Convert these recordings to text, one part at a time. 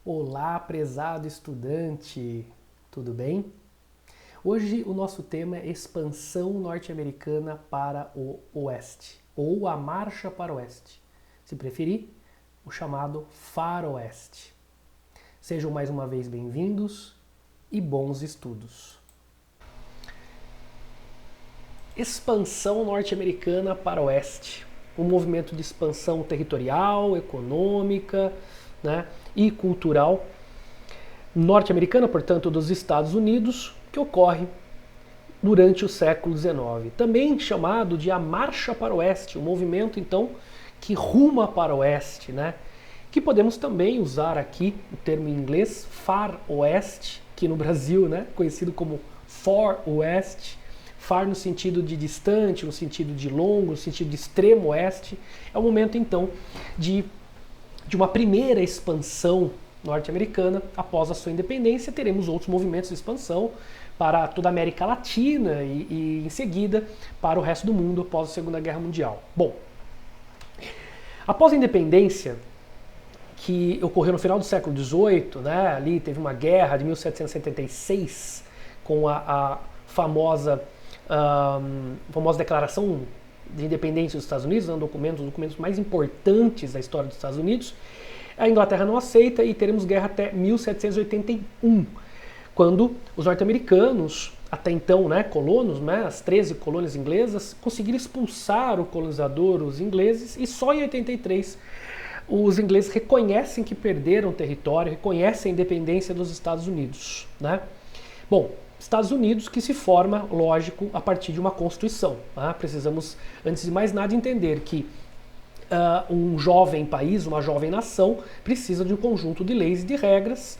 Olá, prezado estudante, tudo bem? Hoje o nosso tema é expansão norte-americana para o oeste, ou a marcha para o oeste. Se preferir, o chamado faroeste. Sejam mais uma vez bem-vindos e bons estudos. Expansão norte-americana para o oeste. Um movimento de expansão territorial, econômica, e cultural norte-americana, portanto, dos Estados Unidos, que ocorre durante o século XIX. Também chamado de a Marcha para o Oeste, um movimento, então, que ruma para o Oeste, que podemos também usar aqui o termo em inglês Far Oeste, que no Brasil, conhecido como For West, Far no sentido de distante, no sentido de longo, no sentido de extremo oeste. É o momento, então, de uma primeira expansão norte-americana. Após a sua independência, teremos outros movimentos de expansão para toda a América Latina e em seguida para o resto do mundo após a Segunda Guerra Mundial. Bom, após a independência, que ocorreu no final do século XVIII, ali teve uma guerra de 1776 com a famosa declaração de independência dos Estados Unidos, um dos documentos mais importantes da história dos Estados Unidos. A Inglaterra não aceita e teremos guerra até 1781, quando os norte-americanos, até então colonos, as 13 colônias inglesas, conseguiram expulsar o colonizador, os ingleses, e só em 83 os ingleses reconhecem que perderam território, reconhecem a independência dos Estados Unidos. Bom, Estados Unidos que se forma, lógico, a partir de uma Constituição. Precisamos, antes de mais nada, entender que um jovem país, uma jovem nação, precisa de um conjunto de leis e de regras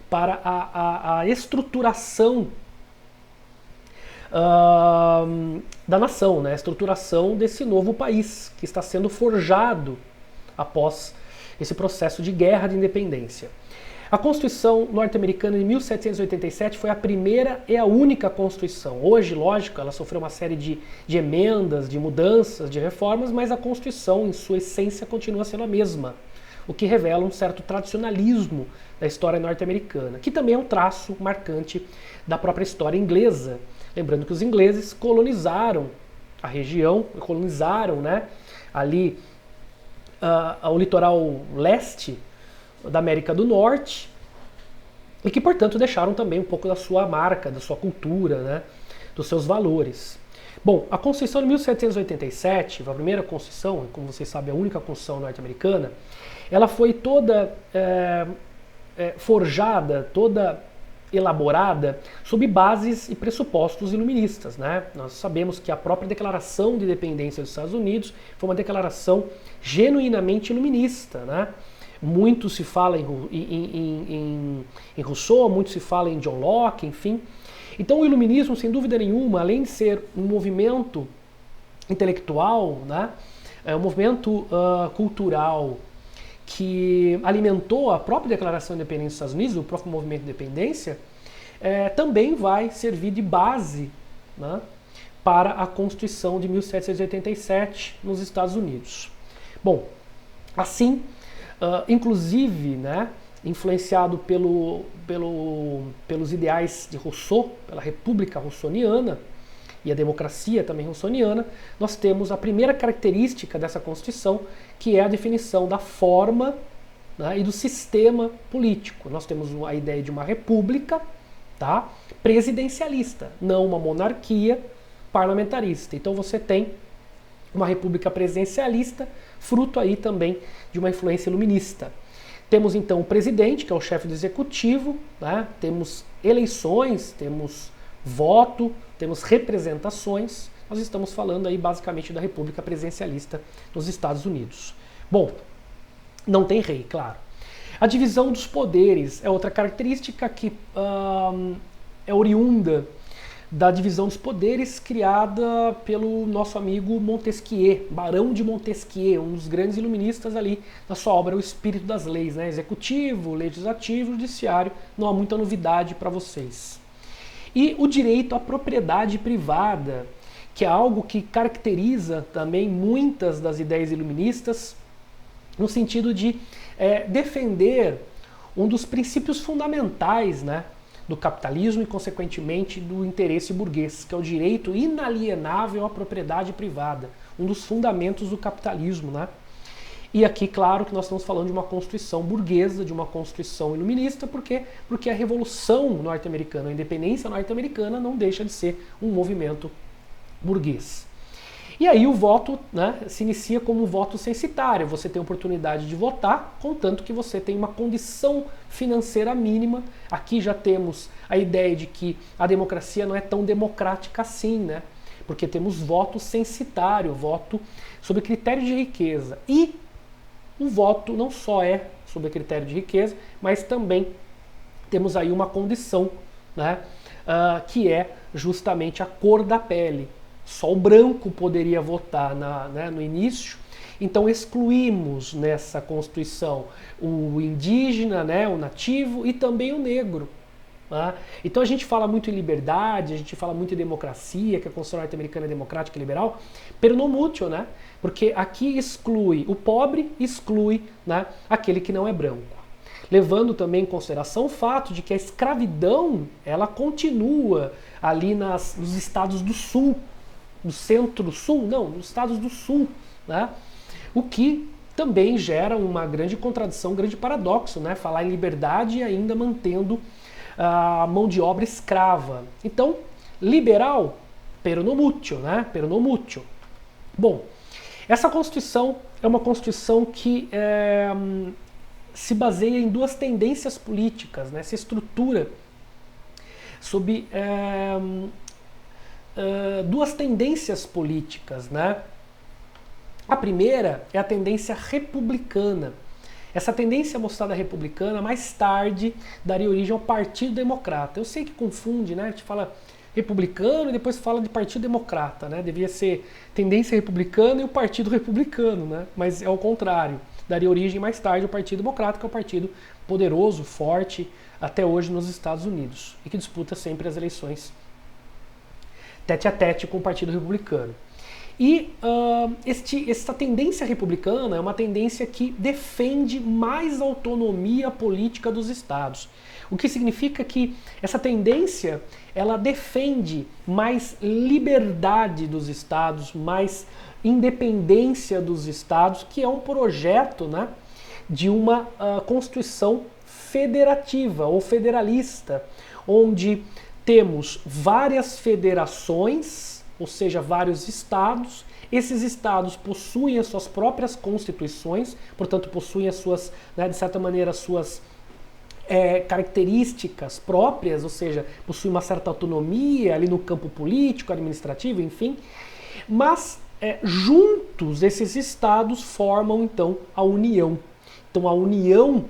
para a estruturação da nação, a estruturação desse novo país que está sendo forjado após esse processo de guerra de independência. A Constituição norte-americana de 1787 foi a primeira e a única Constituição. Hoje, lógico, ela sofreu uma série de emendas, de mudanças, de reformas, mas a Constituição, em sua essência, continua sendo a mesma, o que revela um certo tradicionalismo da história norte-americana, que também é um traço marcante da própria história inglesa. Lembrando que os ingleses colonizaram a região, colonizaram ali o litoral leste da América do Norte, e que, portanto, deixaram também um pouco da sua marca, da sua cultura, dos seus valores. Bom, a Constituição de 1787, a primeira Constituição, como vocês sabem, a única Constituição norte-americana, ela foi toda forjada, toda elaborada sob bases e pressupostos iluministas. Nós sabemos que a própria Declaração de Independência dos Estados Unidos foi uma declaração genuinamente iluminista. Muito se fala em Rousseau, muito se fala em John Locke, enfim. Então o iluminismo, sem dúvida nenhuma, além de ser um movimento intelectual, é um movimento cultural que alimentou a própria Declaração de Independência dos Estados Unidos, o próprio movimento de independência, também vai servir de base para a Constituição de 1787 nos Estados Unidos. Bom, assim, inclusive, influenciado pelos ideais de Rousseau, pela República Rousseauiana e a democracia também rousseauiana, nós temos a primeira característica dessa Constituição, que é a definição da forma e do sistema político. Nós temos a ideia de uma república presidencialista, não uma monarquia parlamentarista. Então você tem uma república presidencialista, fruto aí também de uma influência iluminista. Temos então o presidente, que é o chefe do executivo, temos eleições, temos voto, temos representações. Nós estamos falando aí basicamente da república presidencialista nos Estados Unidos. Bom, não tem rei, claro. A divisão dos poderes é outra característica que é oriunda da divisão dos poderes criada pelo nosso amigo Montesquieu, Barão de Montesquieu, um dos grandes iluministas ali na sua obra O Espírito das Leis, executivo, legislativo, judiciário, não há muita novidade para vocês. E o direito à propriedade privada, que é algo que caracteriza também muitas das ideias iluministas, no sentido de defender um dos princípios fundamentais, né, do capitalismo e, consequentemente, do interesse burguês, que é o direito inalienável à propriedade privada, um dos fundamentos do capitalismo, né? E aqui, claro, que nós estamos falando de uma constituição burguesa, de uma constituição iluminista, porque a Revolução norte-americana, a independência norte-americana não deixa de ser um movimento burguês. E aí o voto, né, se inicia como um voto censitário. Você tem a oportunidade de votar, contanto que você tem uma condição financeira mínima. Aqui já temos a ideia de que a democracia não é tão democrática assim, né? Porque temos voto censitário, voto sob critério de riqueza. E o voto não só é sob critério de riqueza, mas também temos aí uma condição, né, que é justamente a cor da pele. Só o branco poderia votar né, no início, então excluímos nessa Constituição o indígena, né, o nativo e também o negro. Tá? Então a gente fala muito em liberdade, a gente fala muito em democracia, que a Constituição norte-americana é democrática e liberal, pero no mucho, né? Porque aqui exclui o pobre, exclui, né, aquele que não é branco. Levando também em consideração o fato de que a escravidão ela continua ali nos estados do sul, do centro-sul, não, nos estados do sul, né? O que também gera uma grande contradição, um grande paradoxo, né? Falar em liberdade e ainda mantendo a mão de obra escrava. Então, liberal, pero no mucho, né? Pero no mucho. Bom, essa Constituição é uma Constituição que se baseia em duas tendências políticas, né? Se estrutura sob duas tendências políticas, né? A primeira é a tendência republicana. Essa tendência mostrada republicana mais tarde daria origem ao Partido Democrata. Eu sei que confunde, né? A gente fala republicano e depois fala de Partido Democrata, né? Devia ser tendência republicana e o Partido Republicano, né? Mas é o contrário. Daria origem mais tarde ao Partido Democrata, que é um partido poderoso, forte, até hoje nos Estados Unidos, e que disputa sempre as eleições tete a tete com o Partido Republicano. E essa tendência republicana é uma tendência que defende mais autonomia política dos estados. O que significa que essa tendência ela defende mais liberdade dos estados, mais independência dos estados, que é um projeto, né, de uma Constituição federativa ou federalista, onde temos várias federações, ou seja, vários estados. Esses estados possuem as suas próprias constituições, portanto possuem as suas, né, de certa maneira, as suas características próprias, ou seja, possuem uma certa autonomia ali no campo político, administrativo, enfim. Mas juntos esses estados formam então a União. Então a União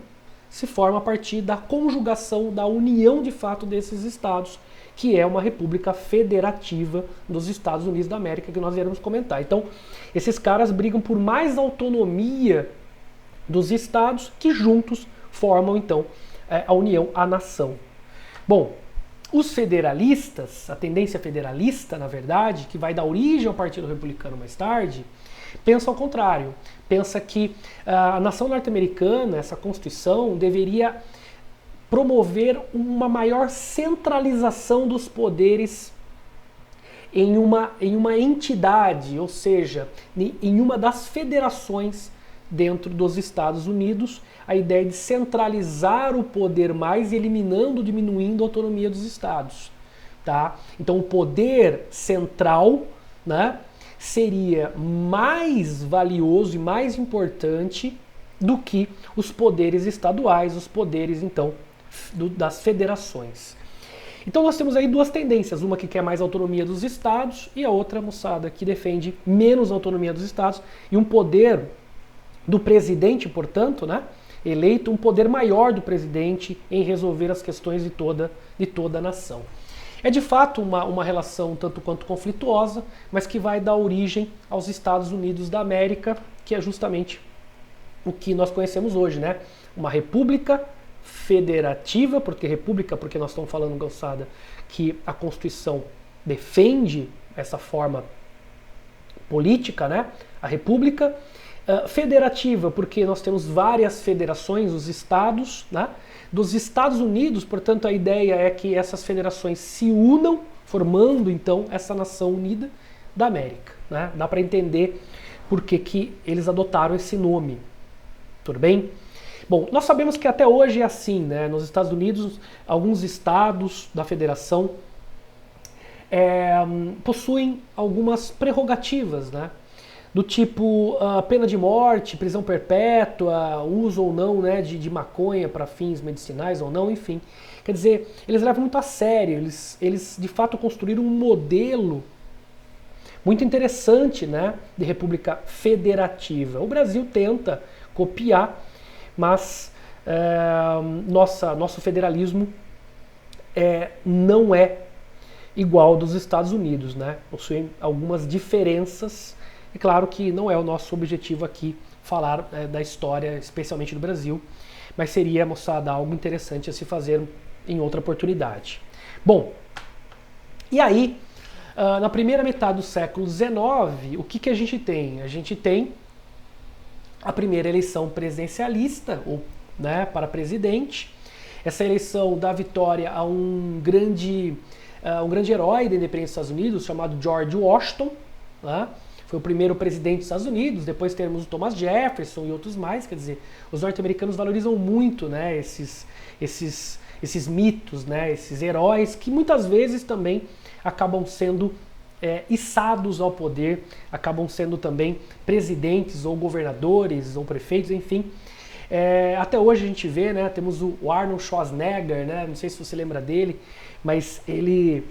se forma a partir da conjugação, da união de fato desses estados, que é uma república federativa dos Estados Unidos da América, que nós iremos comentar. Então, esses caras brigam por mais autonomia dos estados, que juntos formam, então, a União, a nação. Bom, os federalistas, a tendência federalista, na verdade, que vai dar origem ao Partido Republicano mais tarde, pensa ao contrário. Pensa que a nação norte-americana, essa Constituição, deveria promover uma maior centralização dos poderes em uma entidade, ou seja, em uma das federações dentro dos Estados Unidos, a ideia de centralizar o poder mais, eliminando, diminuindo a autonomia dos estados. Tá? Então o poder central, né, seria mais valioso e mais importante do que os poderes estaduais, os poderes, então, das federações. Então nós temos aí duas tendências, uma que quer mais autonomia dos estados e a outra, moçada, que defende menos autonomia dos estados e um poder do presidente, portanto, né, eleito, um poder maior do presidente em resolver as questões de toda a nação. É de fato uma relação tanto quanto conflituosa, mas que vai dar origem aos Estados Unidos da América, que é justamente o que nós conhecemos hoje, né? Uma república federativa, porque nós estamos falando, moçada, que a Constituição defende essa forma política, né? A república, Federativa, porque nós temos várias federações, os estados, né? Dos Estados Unidos, portanto a ideia é que essas federações se unam, formando então essa nação unida da América, né? Dá para entender por que eles adotaram esse nome, tudo bem? Bom, nós sabemos que até hoje é assim, né? Nos Estados Unidos, alguns estados da federação possuem algumas prerrogativas, né? Do tipo pena de morte, prisão perpétua, uso ou não, né, de maconha para fins medicinais ou não, enfim. Quer dizer, eles levam muito a sério, eles de fato construíram um modelo muito interessante, né, de república federativa. O Brasil tenta copiar, mas nosso federalismo não é igual ao dos Estados Unidos, né? Possuem algumas diferenças. É claro que não é o nosso objetivo aqui falar da história, especialmente do Brasil, mas seria, moçada, algo interessante a se fazer em outra oportunidade. Bom, e aí, na primeira metade do século XIX, o que a gente tem? A gente tem a primeira eleição presidencialista, né, para presidente. Essa eleição dá vitória a um grande herói da independência dos Estados Unidos, chamado George Washington, né? Foi o primeiro presidente dos Estados Unidos, depois temos o Thomas Jefferson e outros mais, quer dizer, os norte-americanos valorizam muito, né, esses mitos, né, esses heróis, que muitas vezes também acabam sendo içados ao poder, acabam sendo também presidentes ou governadores ou prefeitos, enfim. Até hoje a gente vê, né, temos o Arnold Schwarzenegger, né, não sei se você lembra dele, mas ele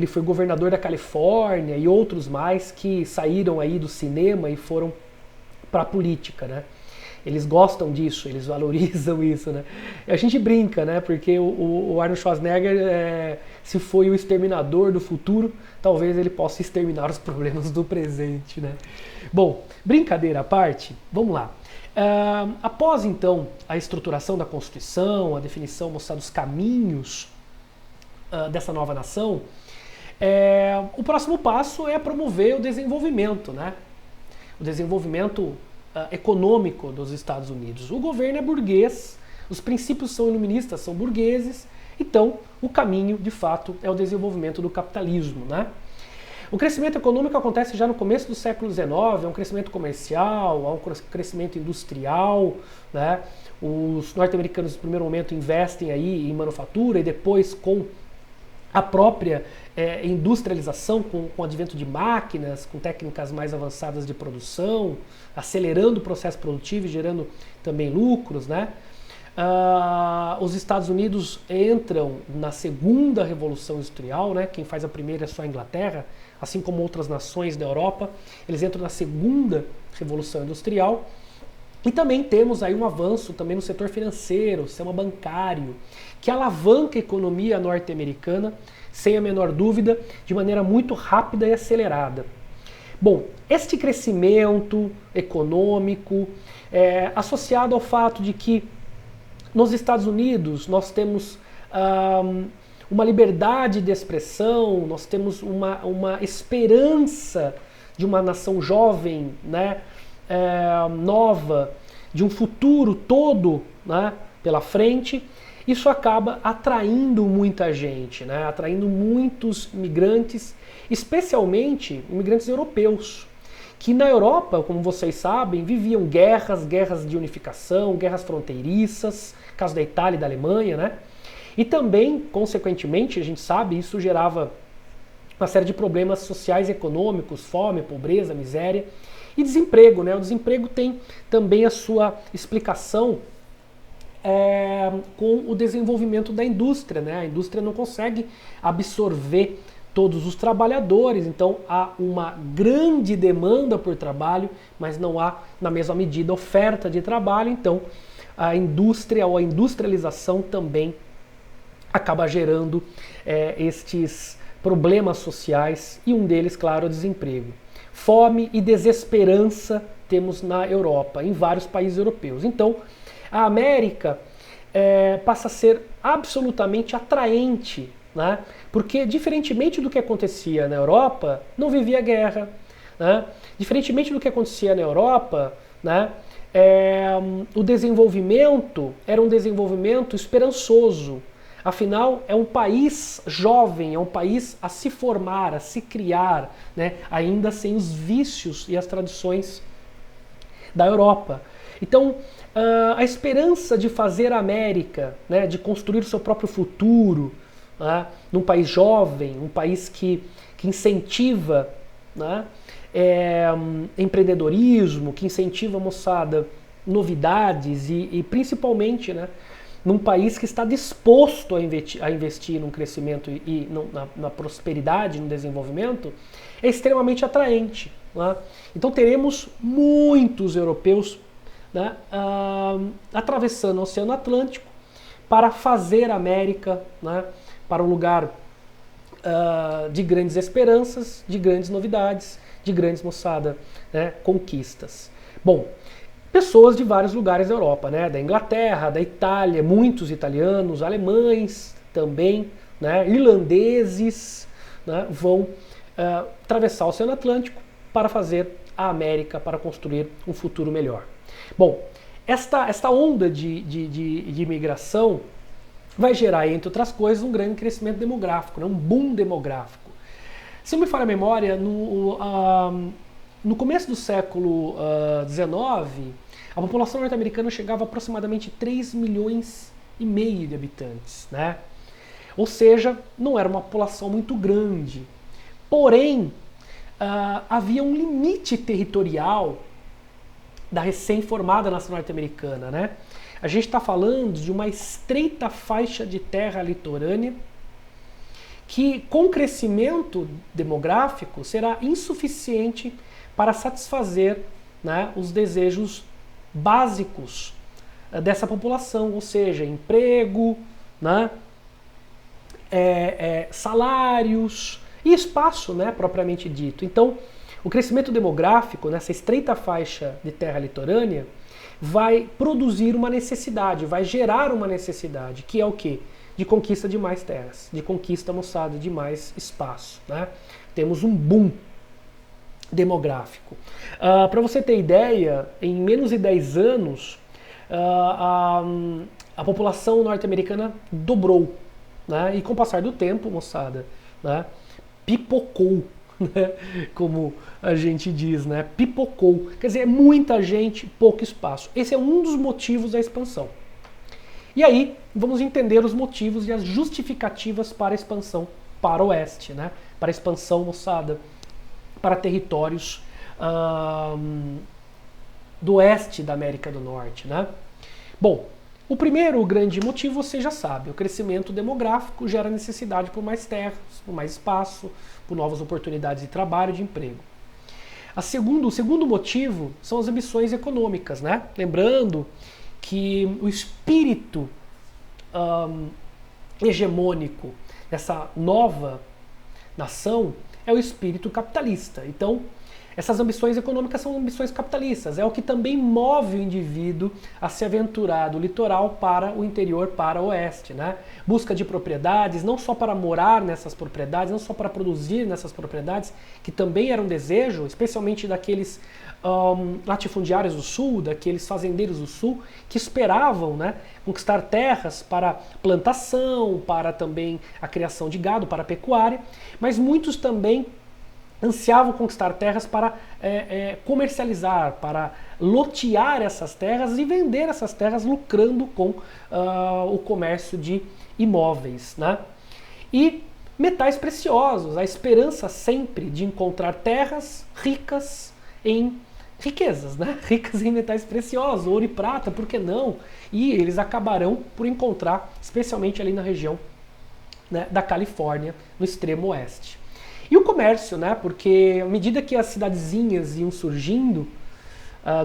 foi governador da Califórnia e outros mais que saíram aí do cinema e foram para a política, né? Eles gostam disso, eles valorizam isso, né? E a gente brinca, né? Porque o Arnold Schwarzenegger, se foi o exterminador do futuro, talvez ele possa exterminar os problemas do presente, né? Bom, brincadeira à parte, vamos lá. Após então a estruturação da Constituição, a definição, mostrar dos caminhos dessa nova nação, o próximo passo é promover o desenvolvimento, né? O desenvolvimento econômico dos Estados Unidos. O governo é burguês, os princípios são iluministas, são burgueses, então o caminho, de fato, é o desenvolvimento do capitalismo, né? O crescimento econômico acontece já no começo do século XIX, é um crescimento comercial, é um crescimento industrial, né? Os norte-americanos, no primeiro momento, investem aí em manufatura e depois com a própria industrialização, com o advento de máquinas, com técnicas mais avançadas de produção, acelerando o processo produtivo e gerando também lucros, né? Os Estados Unidos entram na segunda revolução industrial, né? Quem faz a primeira é só a Inglaterra, assim como outras nações da Europa, eles entram na segunda revolução industrial. E também temos aí um avanço também no setor financeiro, sistema bancário, que alavanca a economia norte-americana, sem a menor dúvida, de maneira muito rápida e acelerada. Bom, este crescimento econômico associado ao fato de que nos Estados Unidos nós temos uma liberdade de expressão, nós temos uma esperança de uma nação jovem, né, nova, de um futuro todo, né, pela frente. Isso acaba atraindo muita gente, né, atraindo muitos imigrantes, especialmente imigrantes europeus, que na Europa, como vocês sabem, viviam guerras de unificação, guerras fronteiriças, caso da Itália e da Alemanha, né? E também, consequentemente, a gente sabe, isso gerava uma série de problemas sociais e econômicos, fome, pobreza, miséria e desemprego, né? O desemprego tem também a sua explicação com o desenvolvimento da indústria, né? A indústria não consegue absorver todos os trabalhadores, então há uma grande demanda por trabalho, mas não há na mesma medida oferta de trabalho, então a indústria ou a industrialização também acaba gerando estes problemas sociais e um deles, claro, é o desemprego. Fome e desesperança temos na Europa, em vários países europeus. Então a América passa a ser absolutamente atraente, né? Porque, diferentemente do que acontecia na Europa, não vivia guerra, né? Diferentemente do que acontecia na Europa, né, o desenvolvimento era um desenvolvimento esperançoso. Afinal, é um país jovem, é um país a se formar, a se criar, né, ainda sem os vícios e as tradições da Europa. Então, a esperança de fazer a América, né, de construir o seu próprio futuro, né, num país jovem, um país que incentiva, né, empreendedorismo, que incentiva a moçada, novidades e principalmente, né, num país que está disposto a investir num crescimento e na prosperidade, no desenvolvimento, é extremamente atraente. Né? Então teremos muitos europeus, né, atravessando o Oceano Atlântico para fazer a América, né, para um lugar de grandes esperanças, de grandes novidades, de grandes, moçada, né, conquistas. Bom, pessoas de vários lugares da Europa, né, da Inglaterra, da Itália, muitos italianos, alemães também, né, irlandeses, né, vão atravessar o Oceano Atlântico para fazer a América, para construir um futuro melhor. Bom, esta onda de imigração vai gerar, entre outras coisas, um grande crescimento demográfico, né, um boom demográfico. Se não me falha a memória, no começo do século XIX, a população norte-americana chegava a aproximadamente 3,5 milhões de habitantes, né? Ou seja, não era uma população muito grande. Porém, havia um limite territorial da recém-formada nação norte-americana, né? A gente está falando de uma estreita faixa de terra litorânea que, com crescimento demográfico, será insuficiente para satisfazer, né, os desejos básicos dessa população, ou seja, emprego, né, salários e espaço, né, propriamente dito. Então, o crescimento demográfico nessa estreita faixa de terra litorânea vai produzir uma necessidade, vai gerar uma necessidade, que é o quê? De conquista de mais terras, de conquista, moçada, de mais espaço, né? Temos um boom demográfico. Para você ter ideia, em menos de 10 anos, a população norte-americana dobrou, né? E com o passar do tempo, moçada, né, pipocou, né? Como a gente diz, né? Pipocou. Quer dizer, é muita gente, pouco espaço. Esse é um dos motivos da expansão. E aí, vamos entender os motivos e as justificativas para a expansão para o oeste, né? Para a expansão, moçada, para territórios do oeste da América do Norte, né? Bom, o primeiro grande motivo você já sabe, o crescimento demográfico gera necessidade por mais terras, por mais espaço, por novas oportunidades de trabalho, de emprego. O segundo motivo são as ambições econômicas, né? Lembrando que o espírito hegemônico dessa nova nação é o espírito capitalista. Então, essas ambições econômicas são ambições capitalistas. É o que também move o indivíduo a se aventurar do litoral para o interior, para o oeste, né? Busca de propriedades, não só para morar nessas propriedades, não só para produzir nessas propriedades, que também era um desejo, especialmente daqueles latifundiários do sul, daqueles fazendeiros do sul, que esperavam, né, conquistar terras para plantação, para também a criação de gado, para a pecuária, mas muitos também ansiavam conquistar terras para comercializar, para lotear essas terras e vender essas terras lucrando com o comércio de imóveis, né? E metais preciosos, a esperança sempre de encontrar terras ricas em riquezas, né? Ricas em metais preciosos, ouro e prata, por que não? E eles acabarão por encontrar, especialmente ali na região, né, da Califórnia, no extremo oeste. E o comércio, né? Porque à medida que as cidadezinhas iam surgindo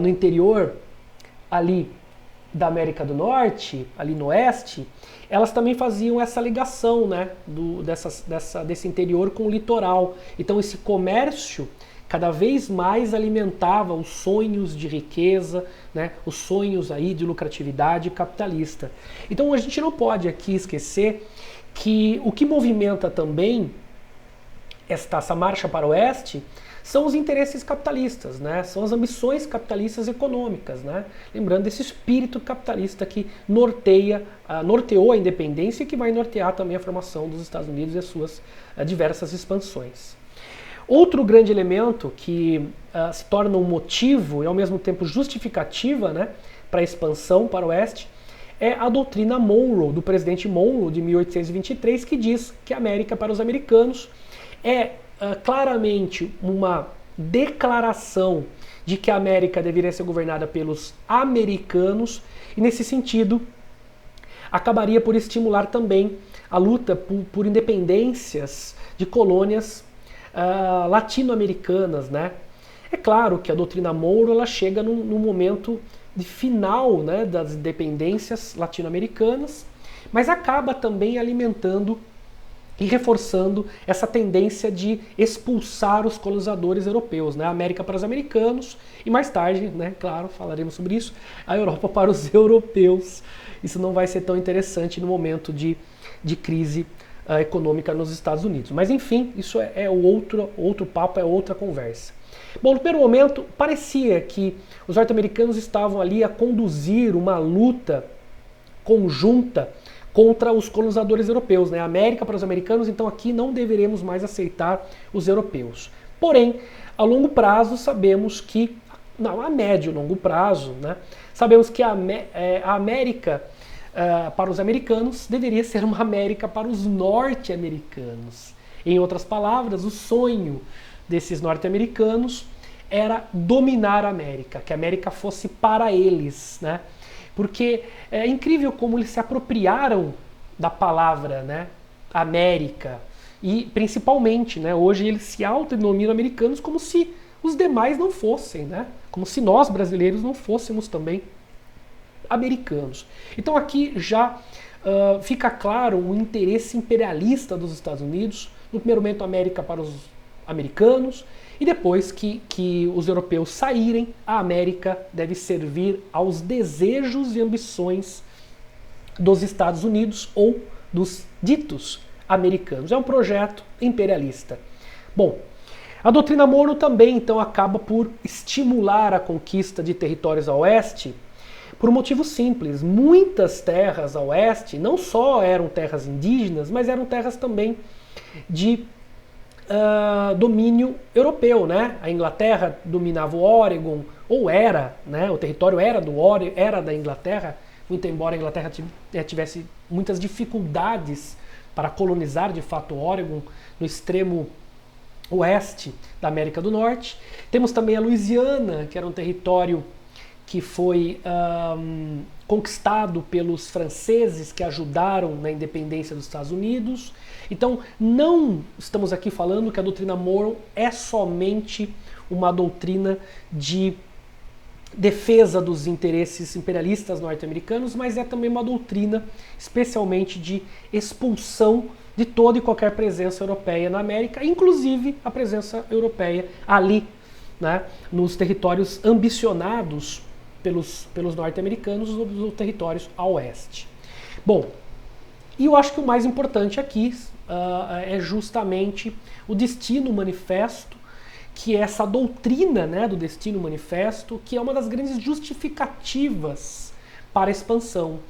no interior ali da América do Norte, ali no oeste, elas também faziam essa ligação, né, desse interior com o litoral. Então esse comércio cada vez mais alimentava os sonhos de riqueza, né, os sonhos aí de lucratividade capitalista. Então a gente não pode aqui esquecer que o que movimenta também essa marcha para o oeste são os interesses capitalistas, né? São as ambições capitalistas econômicas, né? Lembrando desse espírito capitalista que norteou a independência e que vai nortear também a formação dos Estados Unidos e as suas diversas expansões. Outro grande elemento que se torna um motivo e ao mesmo tempo justificativa, né, para a expansão para o oeste é a doutrina Monroe, do presidente Monroe, de 1823, que diz que a América para os americanos é claramente uma declaração de que a América deveria ser governada pelos americanos e, nesse sentido, acabaria por estimular também a luta por independências de colônias latino-americanas, né? É claro que a doutrina Monroe ela chega num momento de final, né, das independências latino-americanas, mas acaba também alimentando e reforçando essa tendência de expulsar os colonizadores europeus, né? A América para os americanos e mais tarde, né, claro, falaremos sobre isso, a Europa para os europeus. Isso não vai ser tão interessante no momento de crise econômica nos Estados Unidos. Mas enfim, isso é outro papo, é outra conversa. Bom, no primeiro momento, parecia que os norte-americanos estavam ali a conduzir uma luta conjunta contra os colonizadores europeus, né? A América para os americanos, então aqui não deveremos mais aceitar os europeus. Porém, a longo prazo sabemos que, não, a médio e longo prazo, né? Sabemos que a América para os americanos deveria ser uma América para os norte-americanos. Em outras palavras, o sonho desses norte-americanos era dominar a América, que a América fosse para eles, né? Porque é incrível como eles se apropriaram da palavra, né, América, e principalmente, né, hoje eles se autodenominam americanos como se os demais não fossem, né? Como se nós brasileiros não fôssemos também americanos. Então aqui já fica claro o interesse imperialista dos Estados Unidos, no primeiro momento América para os americanos, e depois que os europeus saírem, a América deve servir aos desejos e ambições dos Estados Unidos ou dos ditos americanos. É um projeto imperialista. Bom, a doutrina Monroe também então acaba por estimular a conquista de territórios a oeste por um motivo simples. Muitas terras a oeste não só eram terras indígenas, mas eram terras também de domínio europeu, né? A Inglaterra dominava o Oregon, ou era, né? O território era da Inglaterra, muito embora a Inglaterra tivesse muitas dificuldades para colonizar de fato o Oregon no extremo oeste da América do Norte. Temos também a Louisiana, que era um território que foi conquistado pelos franceses que ajudaram na independência dos Estados Unidos. Então, não estamos aqui falando que a doutrina Monroe é somente uma doutrina de defesa dos interesses imperialistas norte-americanos, mas é também uma doutrina especialmente de expulsão de toda e qualquer presença europeia na América, inclusive a presença europeia ali, né, nos territórios ambicionados pelos norte-americanos, os territórios a oeste. Bom, e eu acho que o mais importante aqui é justamente o Destino Manifesto, que é essa doutrina, né, do Destino Manifesto, que é uma das grandes justificativas para a expansão.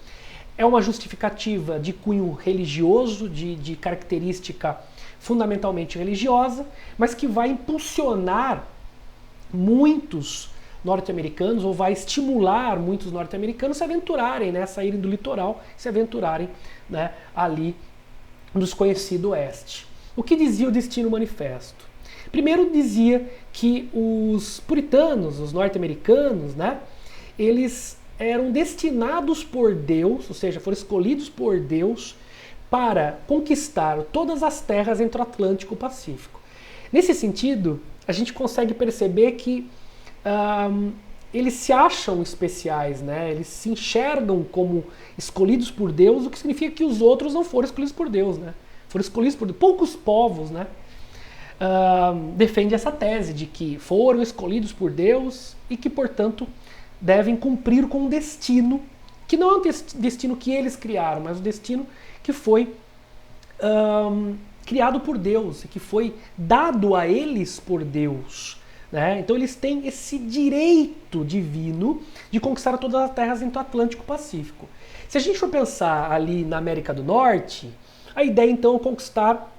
É uma justificativa de cunho religioso, de característica fundamentalmente religiosa, mas que vai impulsionar muitos norte-americanos, ou vai estimular muitos norte-americanos a se aventurarem, né, a saírem do litoral, se aventurarem, né, ali no desconhecido oeste. O que dizia o Destino Manifesto? Primeiro dizia que os puritanos, os norte-americanos, né, eles eram destinados por Deus, ou seja, foram escolhidos por Deus para conquistar todas as terras entre o Atlântico e o Pacífico. Nesse sentido, a gente consegue perceber que eles se acham especiais, né? Eles se enxergam como escolhidos por Deus, o que significa que os outros não foram escolhidos por Deus, né? Foram escolhidos por Deus. Poucos povos, né, defendem essa tese de que foram escolhidos por Deus e que, portanto, devem cumprir com um destino que não é um destino que eles criaram, mas um destino que foi criado por Deus, que foi dado a eles por Deus. Né? Então eles têm esse direito divino de conquistar todas as terras entre o Atlântico e o Pacífico. Se a gente for pensar ali na América do Norte, a ideia então é conquistar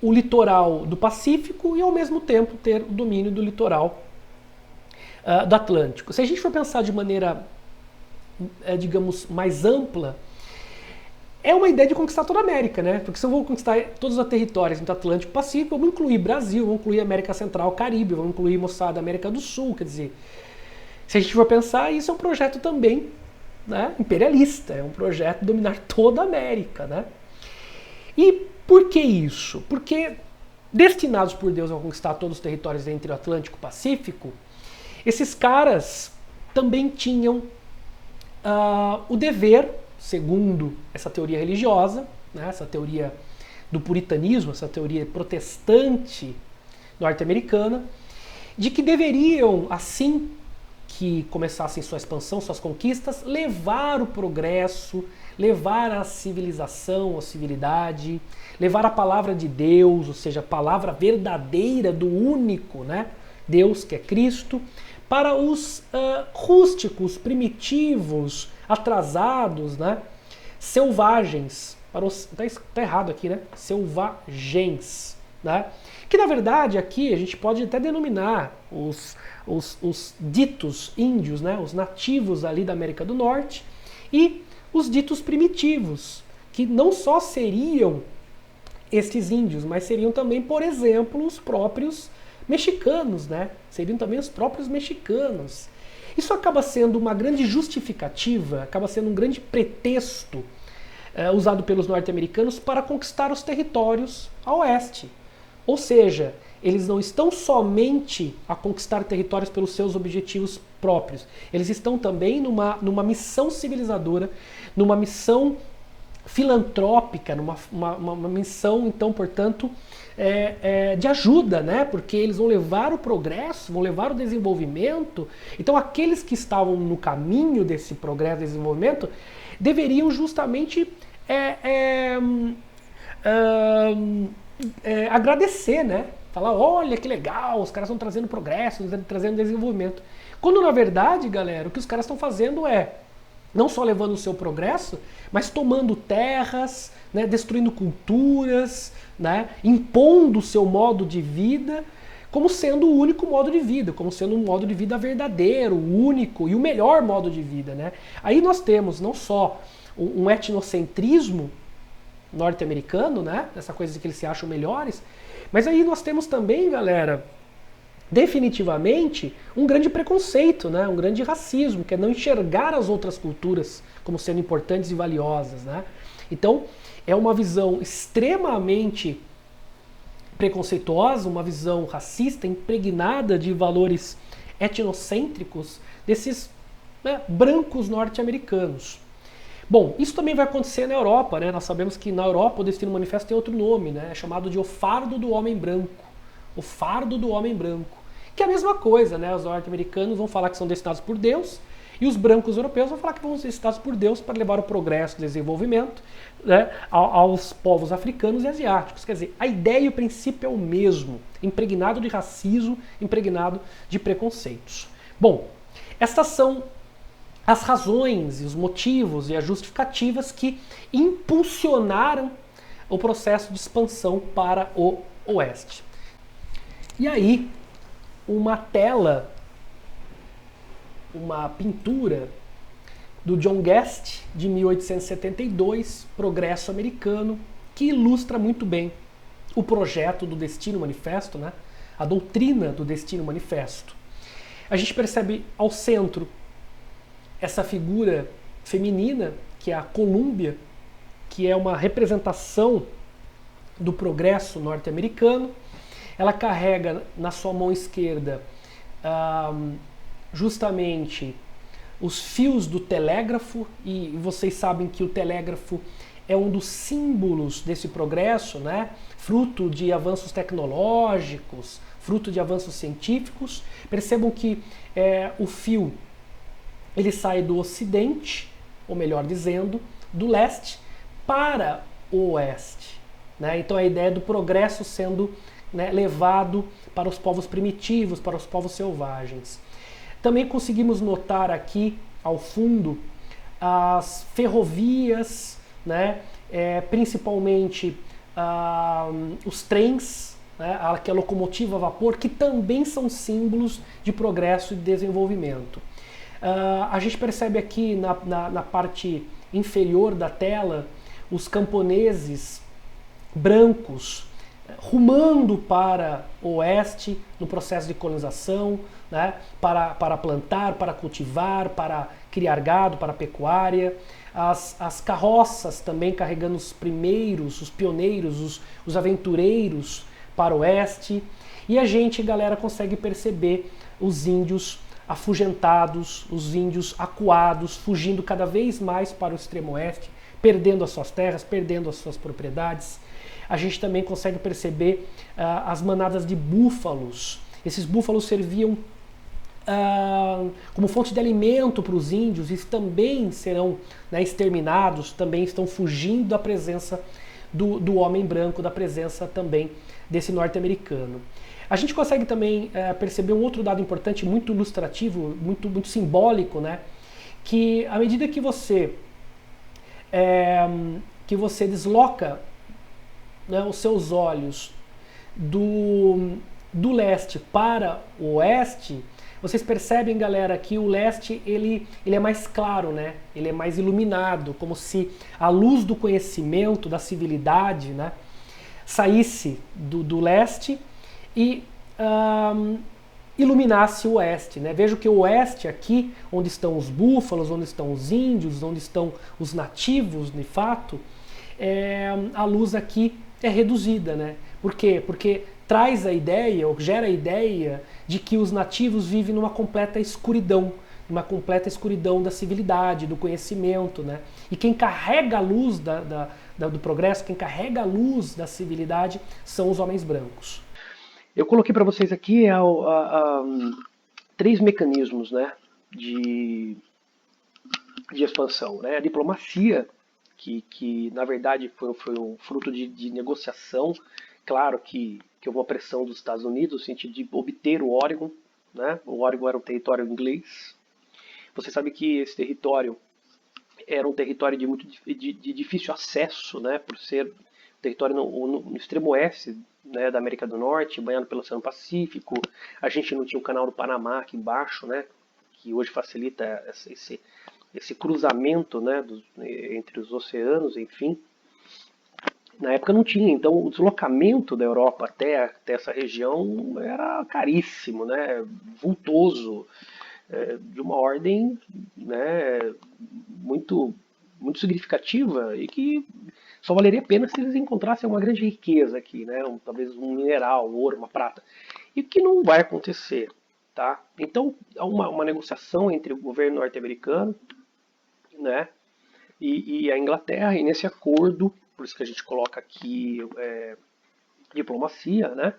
o litoral do Pacífico e ao mesmo tempo ter o domínio do litoral do Atlântico. Se a gente for pensar de maneira, digamos, mais ampla, é uma ideia de conquistar toda a América, né? Porque se eu vou conquistar todos os territórios entre Atlântico e Pacífico, vamos incluir Brasil, vamos incluir América Central, Caribe, vamos incluir, moçada, América do Sul, quer dizer, se a gente for pensar, isso é um projeto também, né, imperialista, é um projeto de dominar toda a América, né? E por que isso? Porque destinados por Deus a conquistar todos os territórios entre o Atlântico e o Pacífico, esses caras também tinham o dever, segundo essa teoria religiosa, né, essa teoria do puritanismo, essa teoria protestante norte-americana, de que deveriam, assim que começassem sua expansão, suas conquistas, levar o progresso, levar a civilização, a civilidade, levar a palavra de Deus, ou seja, a palavra verdadeira do único, né, Deus, que é Cristo, para os rústicos, primitivos, atrasados, né, selvagens, para os, tá errado aqui, né, selvagens, né, que na verdade aqui a gente pode até denominar os ditos índios, né, os nativos ali da América do Norte, e os ditos primitivos, que não só seriam estes índios, mas seriam também, por exemplo, os próprios mexicanos, né? Seriam também os próprios mexicanos. Isso acaba sendo uma grande justificativa, acaba sendo um grande pretexto usado pelos norte-americanos para conquistar os territórios a oeste. Ou seja, eles não estão somente a conquistar territórios pelos seus objetivos próprios, eles estão também numa missão civilizadora, numa missão filantrópica, numa missão, então, portanto, de ajuda, né? Porque eles vão levar o progresso, vão levar o desenvolvimento. Então, aqueles que estavam no caminho desse progresso e desenvolvimento deveriam justamente agradecer, né? Falar, olha que legal, os caras estão trazendo progresso, trazendo desenvolvimento. Quando, na verdade, galera, o que os caras estão fazendo é não só levando o seu progresso, mas tomando terras, né, destruindo culturas, né, impondo o seu modo de vida como sendo o único modo de vida, como sendo um modo de vida verdadeiro, único e o melhor modo de vida, né? Aí nós temos não só um etnocentrismo norte-americano, né, essa coisa de que eles se acham melhores, mas aí nós temos também, galera, definitivamente um grande preconceito, né? Um grande racismo, que é não enxergar as outras culturas como sendo importantes e valiosas, né? Então, é uma visão extremamente preconceituosa, uma visão racista, impregnada de valores etnocêntricos desses, né, brancos norte-americanos. Bom, isso também vai acontecer na Europa, né? Nós sabemos que na Europa o Destino Manifesto tem outro nome, né? É chamado de O Fardo do Homem Branco. O Fardo do Homem Branco. Que é a mesma coisa, né? Os norte-americanos vão falar que são destinados por Deus e os brancos europeus vão falar que vão ser destinados por Deus para levar o progresso e o desenvolvimento, né, aos povos africanos e asiáticos. Quer dizer, a ideia e o princípio é o mesmo, impregnado de racismo, impregnado de preconceitos. Bom, estas são as razões e os motivos e as justificativas que impulsionaram o processo de expansão para o oeste. E aí, uma tela, uma pintura do John Guest, de 1872, Progresso Americano, que ilustra muito bem o projeto do Destino Manifesto, né? A doutrina do Destino Manifesto. A gente percebe ao centro essa figura feminina, que é a Colúmbia, que é uma representação do progresso norte-americano. Ela carrega na sua mão esquerda justamente os fios do telégrafo, e vocês sabem que o telégrafo é um dos símbolos desse progresso, né? Fruto de avanços tecnológicos, fruto de avanços científicos. Percebam que o fio ele sai do ocidente, ou melhor dizendo, do leste, para oeste. Né? Então a ideia do progresso sendo, né, levado para os povos primitivos, para os povos selvagens. Também conseguimos notar aqui ao fundo as ferrovias, né, principalmente os trens, né, a locomotiva a vapor, que também são símbolos de progresso e desenvolvimento. A gente percebe aqui na parte inferior da tela os camponeses brancos rumando para o oeste no processo de colonização, né, para plantar, para cultivar, para criar gado, para pecuária. As carroças também carregando os primeiros, os pioneiros, os aventureiros para o oeste. E a gente, galera, consegue perceber os índios afugentados, os índios acuados, fugindo cada vez mais para o extremo oeste, perdendo as suas terras, perdendo as suas propriedades. A gente também consegue perceber as manadas de búfalos. Esses búfalos serviam como fonte de alimento para os índios e também serão, né, exterminados, também estão fugindo da presença do homem branco, da presença também desse norte-americano. A gente consegue também perceber um outro dado importante, muito ilustrativo, muito simbólico, né? Que à medida que você desloca, né, os seus olhos do leste para o oeste, vocês percebem, galera, que o leste ele é mais claro, né? Ele é mais iluminado, como se a luz do conhecimento, da civilidade, né, saísse do leste e iluminasse o oeste, né? Vejo que o oeste aqui, onde estão os búfalos, onde estão os índios, onde estão os nativos, de fato, a luz aqui é reduzida, né? Por quê? Porque traz a ideia, ou gera a ideia, de que os nativos vivem numa completa escuridão da civilidade, do conhecimento, né? E quem carrega a luz do progresso, quem carrega a luz da civilidade são os homens brancos. Eu coloquei para vocês aqui 3 mecanismos, né, de expansão, né? A diplomacia, que na verdade foi um fruto de negociação. Claro que houve uma pressão dos Estados Unidos no sentido de obter o Oregon, né? O Oregon era um território inglês. Você sabe que esse território era um território de difícil acesso, né? Por ser um território no extremo oeste, né, da América do Norte, banhado pelo Oceano Pacífico. A gente não tinha o canal do Panamá aqui embaixo, né? Que hoje facilita esse cruzamento, né, entre os oceanos, enfim. Na época não tinha, então o deslocamento da Europa até essa região era caríssimo, né, vultoso, de uma ordem, né, muito, muito significativa e que só valeria a pena se eles encontrassem uma grande riqueza aqui, né, talvez um mineral, um ouro, uma prata, e que não vai acontecer. Tá? Então há uma negociação entre o governo norte-americano, né, e a Inglaterra, e nesse acordo, por isso que a gente coloca aqui diplomacia, né,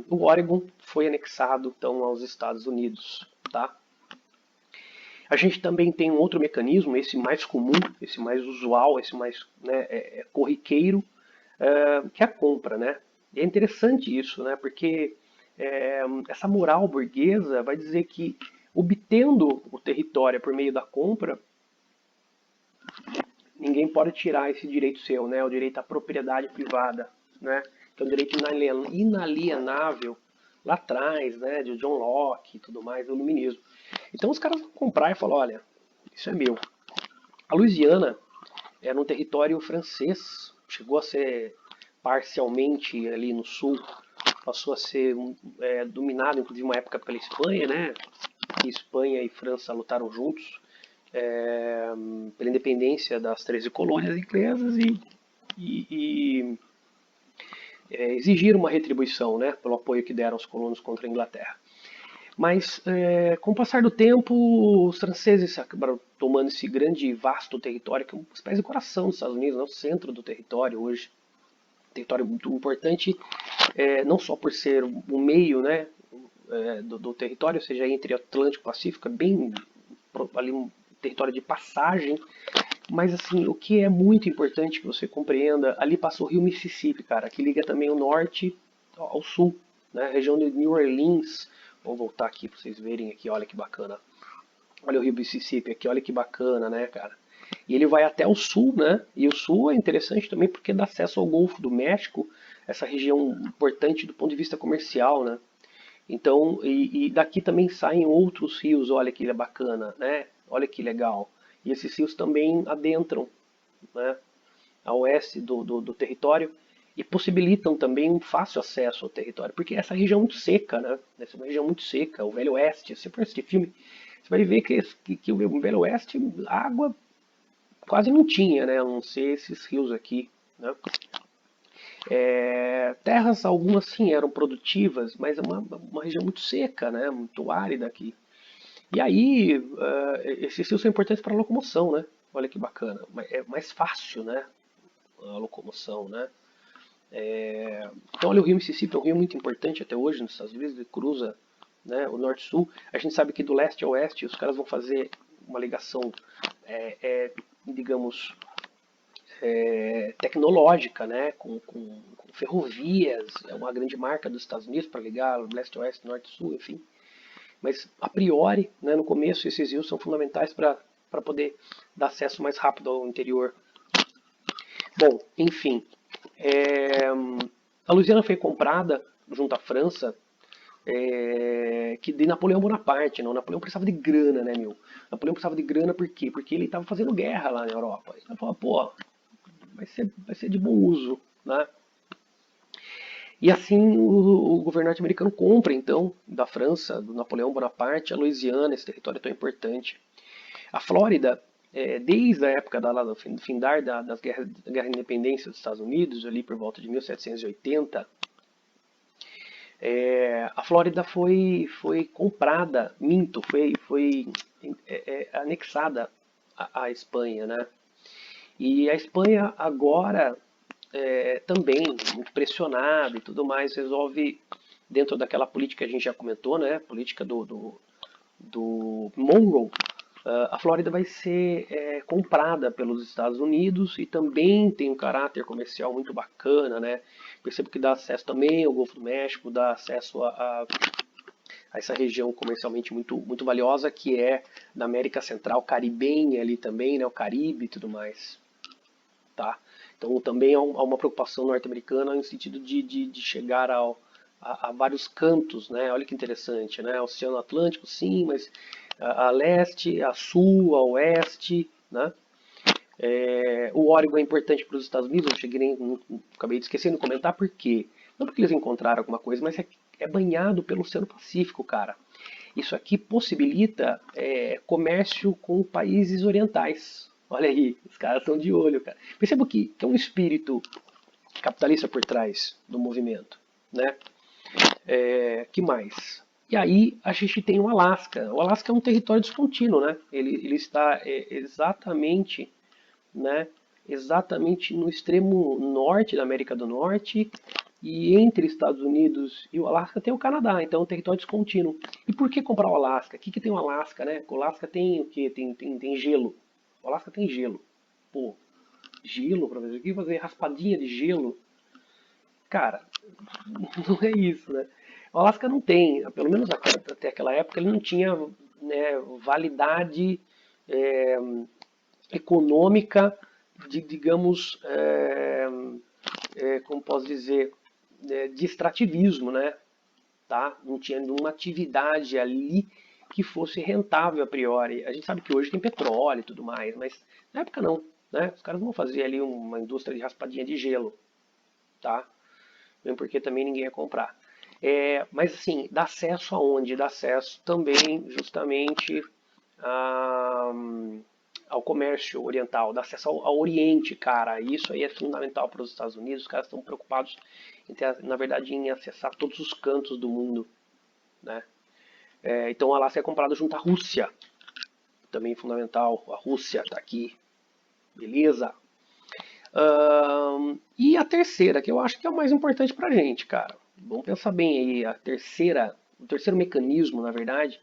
o Oregon foi anexado então aos Estados Unidos. Tá? A gente também tem um outro mecanismo, esse mais comum, esse mais usual, esse mais, né, corriqueiro, que é a compra. Né? E é interessante isso, né, porque essa moral burguesa vai dizer que, obtendo o território por meio da compra, ninguém pode tirar esse direito seu, né? O direito à propriedade privada, né? Que é um direito inalienável lá atrás, né? De John Locke e tudo mais, do iluminismo. Então os caras vão comprar e falar, olha, isso é meu. A Louisiana era um território francês, chegou a ser parcialmente ali no sul, passou a ser dominado, inclusive uma época pela Espanha, né? Que Espanha e França lutaram juntos pela independência das 13 colônias inglesas e exigiram uma retribuição, né, pelo apoio que deram aos colonos contra a Inglaterra. Mas com o passar do tempo, os franceses acabaram tomando esse grande e vasto território, que é uma espécie de coração dos Estados Unidos, né, o centro do território hoje. Território muito importante, não só por ser o meio, né, do território, ou seja, entre Atlântico e Pacífico, é bem ali um território de passagem Mas assim, o que é muito importante que você compreenda, ali passa o rio Mississippi, cara, que liga também o norte ao sul, né? A região de New Orleans. Vou voltar aqui para vocês verem aqui, olha que bacana. Olha o rio Mississippi aqui, olha que bacana, né, cara? E ele vai até o sul, né? E o sul é interessante também porque dá acesso ao Golfo do México, essa região importante do ponto de vista comercial, né? Então, e daqui também saem outros rios, olha que bacana, né? Olha que legal. E esses rios também adentram, né, a oeste do território e possibilitam também um fácil acesso ao território, porque essa região é muito seca, né? Essa é uma região muito seca, o Velho Oeste. Se você for assistir filme, você vai ver que o Velho Oeste, água quase não tinha, né? A não ser esses rios aqui, né? Terras, algumas sim eram produtivas, mas é uma região muito seca, né? Muito árida aqui. E aí, esses rios são importantes para a locomoção, né? Olha que bacana. É mais fácil, né? A locomoção, né? Então, olha, o rio Mississippi é um rio muito importante até hoje nos Estados Unidos, ele cruza, né, o norte-sul. A gente sabe que do leste a oeste os caras vão fazer uma ligação, digamos, tecnológica, né, com ferrovias, é uma grande marca dos Estados Unidos para ligar leste a oeste, norte a sul, enfim. Mas, a priori, né, no começo, esses rios são fundamentais para poder dar acesso mais rápido ao interior. Bom, enfim, a Louisiana foi comprada junto à França, que de Napoleão Bonaparte. Não, Napoleão precisava de grana, né, meu? Napoleão precisava de grana por quê? Porque ele estava fazendo guerra lá na Europa. Ele falou, pô, vai ser de bom uso, né? E assim o governo norte-americano compra, então, da França, do Napoleão Bonaparte, a Louisiana, esse território tão importante. A Flórida, desde a época do findar das guerras, da guerra de independência dos Estados Unidos, ali por volta de 1780, a Flórida foi comprada, minto, foi anexada à Espanha, né? E a Espanha agora também, muito pressionada e tudo mais, resolve, dentro daquela política que a gente já comentou, né? Política do Monroe, a Flórida vai ser comprada pelos Estados Unidos e também tem um caráter comercial muito bacana, né? Percebo que dá acesso também ao Golfo do México, dá acesso a essa região comercialmente muito, muito valiosa que é da América Central, caribenha ali também, né? O Caribe e tudo mais, tá? Então também há uma preocupação norte-americana no sentido de chegar a vários cantos, né? Olha que interessante, né? Oceano Atlântico, sim, mas a leste, a sul, a oeste, né? O Oregon é importante para os Estados Unidos, eu cheguei acabei de esquecendo de comentar por quê. Não porque eles encontraram alguma coisa, mas é banhado pelo Oceano Pacífico, cara. Isso aqui possibilita comércio com países orientais. Olha aí, os caras estão de olho, cara. Perceba que é um espírito capitalista por trás do movimento, né? Que mais? E aí a gente tem o Alasca. O Alasca é um território descontínuo, né? Ele está exatamente, né? Exatamente no extremo norte da América do Norte e entre Estados Unidos e o Alasca tem o Canadá, então é um território descontínuo. E por que comprar o Alasca? O que tem o Alasca, né? O Alasca tem o que? Tem gelo. O Alasca tem gelo. Pô, gelo, professor? O que fazer raspadinha de gelo? Cara, não é isso, né? O Alasca não tem, pelo menos até aquela época, ele não tinha, né, validade é, econômica de, digamos, como posso dizer, de extrativismo, né? Tá? Não tinha nenhuma atividade ali que fosse rentável a priori. A gente sabe que hoje tem petróleo e tudo mais, mas na época não, né? Os caras não vão fazer ali uma indústria de raspadinha de gelo, tá? Mesmo porque também ninguém ia comprar. Mas assim, dá acesso aonde? Dá acesso também justamente a, ao comércio oriental, dá acesso ao Oriente, cara. Isso aí é fundamental para os Estados Unidos. Os caras estão preocupados, na verdade, em acessar todos os cantos do mundo, né? Então a Alasca é comprada junto à Rússia, também fundamental. A Rússia está aqui, beleza? E a terceira, que eu acho que é o mais importante para a gente, cara. Vamos pensar bem aí. O terceiro mecanismo, na verdade,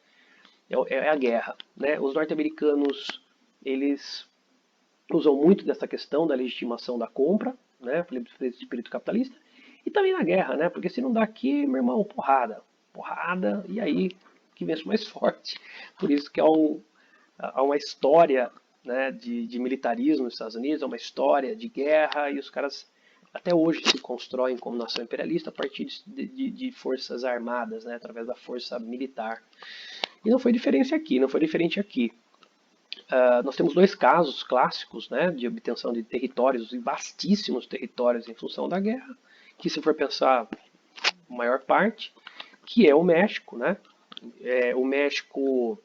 é a guerra, né? Os norte-americanos, eles usam muito dessa questão da legitimação da compra, né, pelo espírito capitalista, e também na guerra, né, porque se não dá aqui, meu irmão, porrada, porrada, e aí que vence mais forte. Por isso que há uma história, né, de militarismo nos Estados Unidos, há uma história de guerra, e os caras até hoje se constroem como nação imperialista a partir de forças armadas, né, através da força militar. E não foi diferente aqui, não foi diferente aqui. Nós temos dois casos clássicos, né, de obtenção de territórios, vastíssimos territórios em função da guerra, que se for pensar a maior parte, que é o México, né? O México,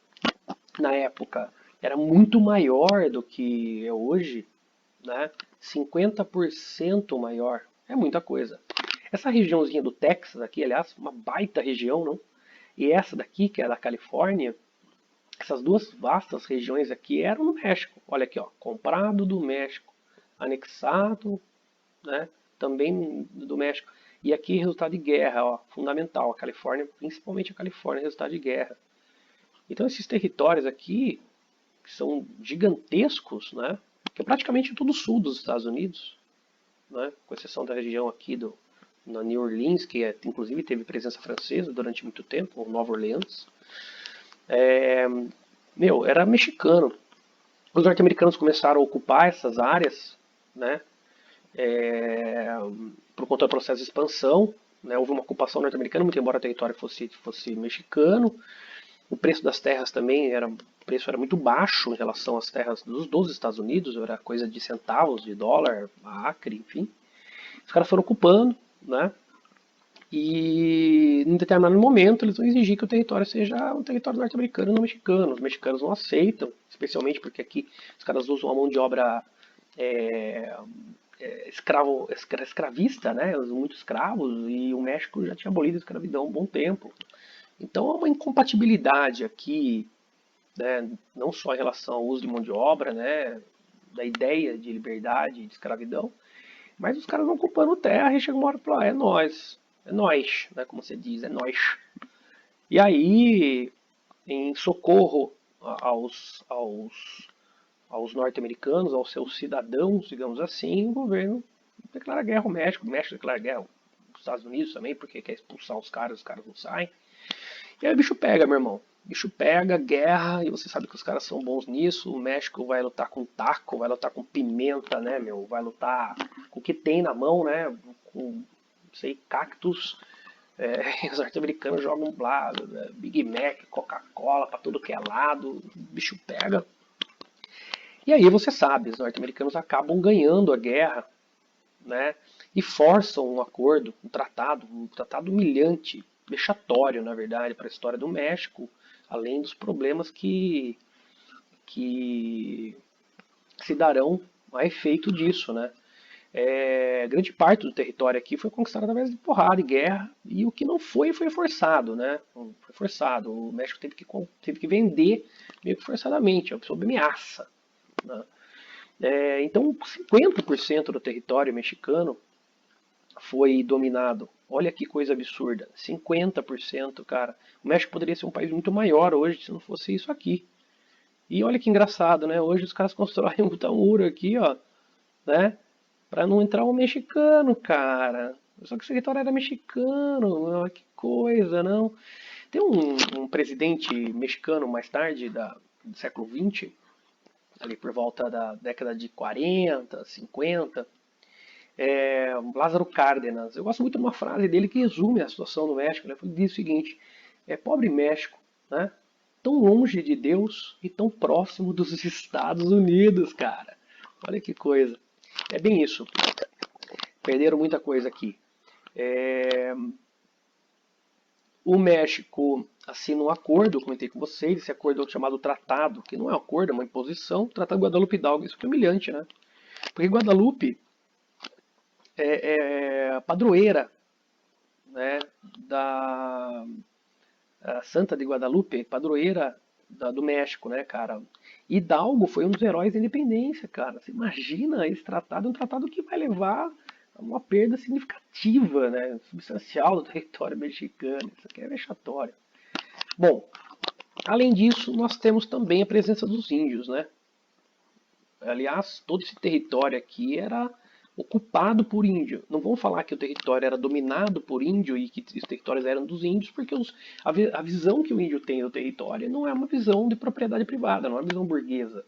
na época, era muito maior do que é hoje, né? 50% maior. É muita coisa. Essa regiãozinha do Texas aqui, aliás, uma baita região, não? E essa daqui, que é da Califórnia, essas duas vastas regiões aqui eram no México. Olha aqui, ó, comprado do México, anexado, né, também do México. E aqui resultado de guerra, ó, fundamental. A Califórnia, principalmente a Califórnia, resultado de guerra. Então esses territórios aqui, que são gigantescos, né, que é praticamente todo o sul dos Estados Unidos, né, com exceção da região aqui na New Orleans, que inclusive teve presença francesa durante muito tempo, ou Nova Orleans. Era mexicano. Os norte-americanos começaram a ocupar essas áreas, né, por conta do processo de expansão. Né, houve uma ocupação norte-americana, muito embora o território fosse mexicano. O preço das terras também o preço era muito baixo em relação às terras dos Estados Unidos, era coisa de centavos de dólar, acre, enfim. Os caras foram ocupando, né? E em determinado momento eles vão exigir que o território seja um território norte-americano e não mexicano. Os mexicanos não aceitam, especialmente porque aqui os caras usam a mão de obra é, escravista, né? Muitos escravos, e o México já tinha abolido a escravidão há um bom tempo. Então há uma incompatibilidade aqui, né? Não só em relação ao uso de mão de obra, né? Da ideia de liberdade e de escravidão, mas os caras vão ocupando terra e chega uma hora e fala, é nós, né? Como você diz, é nós. E aí, em socorro aos norte-americanos, aos seus cidadãos, digamos assim, o governo declara guerra ao México, o México declara guerra aos Estados Unidos também, porque quer expulsar os caras não saem. E aí o bicho pega, meu irmão. O bicho pega, guerra, e você sabe que os caras são bons nisso. O México vai lutar com taco, vai lutar com pimenta, né, meu? Vai lutar com o que tem na mão, né? Com, não sei, cactus. Os norte-americanos jogam lá, Big Mac, Coca-Cola pra tudo que é lado. O bicho pega. E aí você sabe, os norte-americanos acabam ganhando a guerra, né? E forçam um acordo, um tratado humilhante, vexatório, na verdade, para a história do México, além dos problemas que se darão a efeito disso, né? Grande parte do território aqui foi conquistado através de porrada e guerra, e o que não foi forçado, né? Foi forçado. O México teve que vender meio que forçadamente, sob ameaça. Né? Então, 50% do território mexicano foi dominado. Olha que coisa absurda. 50%, cara. O México poderia ser um país muito maior hoje se não fosse isso aqui. E olha que engraçado, né? Hoje os caras constroem um muro aqui, ó, né? Pra não entrar um mexicano, cara. Só que o território era mexicano. Que coisa, não? Tem um presidente mexicano mais tarde, do século XX, ali por volta da década de 40, 50, Lázaro Cárdenas. Eu gosto muito de uma frase dele que resume a situação no México. Ele diz o seguinte: pobre México, né? Tão longe de Deus e tão próximo dos Estados Unidos, cara. Olha que coisa. É bem isso. Perderam muita coisa aqui. O México assina um acordo, eu comentei com vocês, esse acordo é o chamado tratado, que não é um acordo, é uma imposição, Tratado de Guadalupe Hidalgo. Isso que é humilhante, né? Porque Guadalupe é padroeira, né, da Santa de Guadalupe, padroeira do México, né, cara? Hidalgo foi um dos heróis da independência, cara. Você imagina esse tratado, um tratado que vai levar a uma perda significativa, né, substancial do território mexicano. Isso aqui é vexatório. Bom, além disso, nós temos também a presença dos índios, né? Aliás, todo esse território aqui era ocupado por índio. Não vamos falar que o território era dominado por índio e que os territórios eram dos índios, porque a visão que o índio tem do território não é uma visão de propriedade privada, não é uma visão burguesa.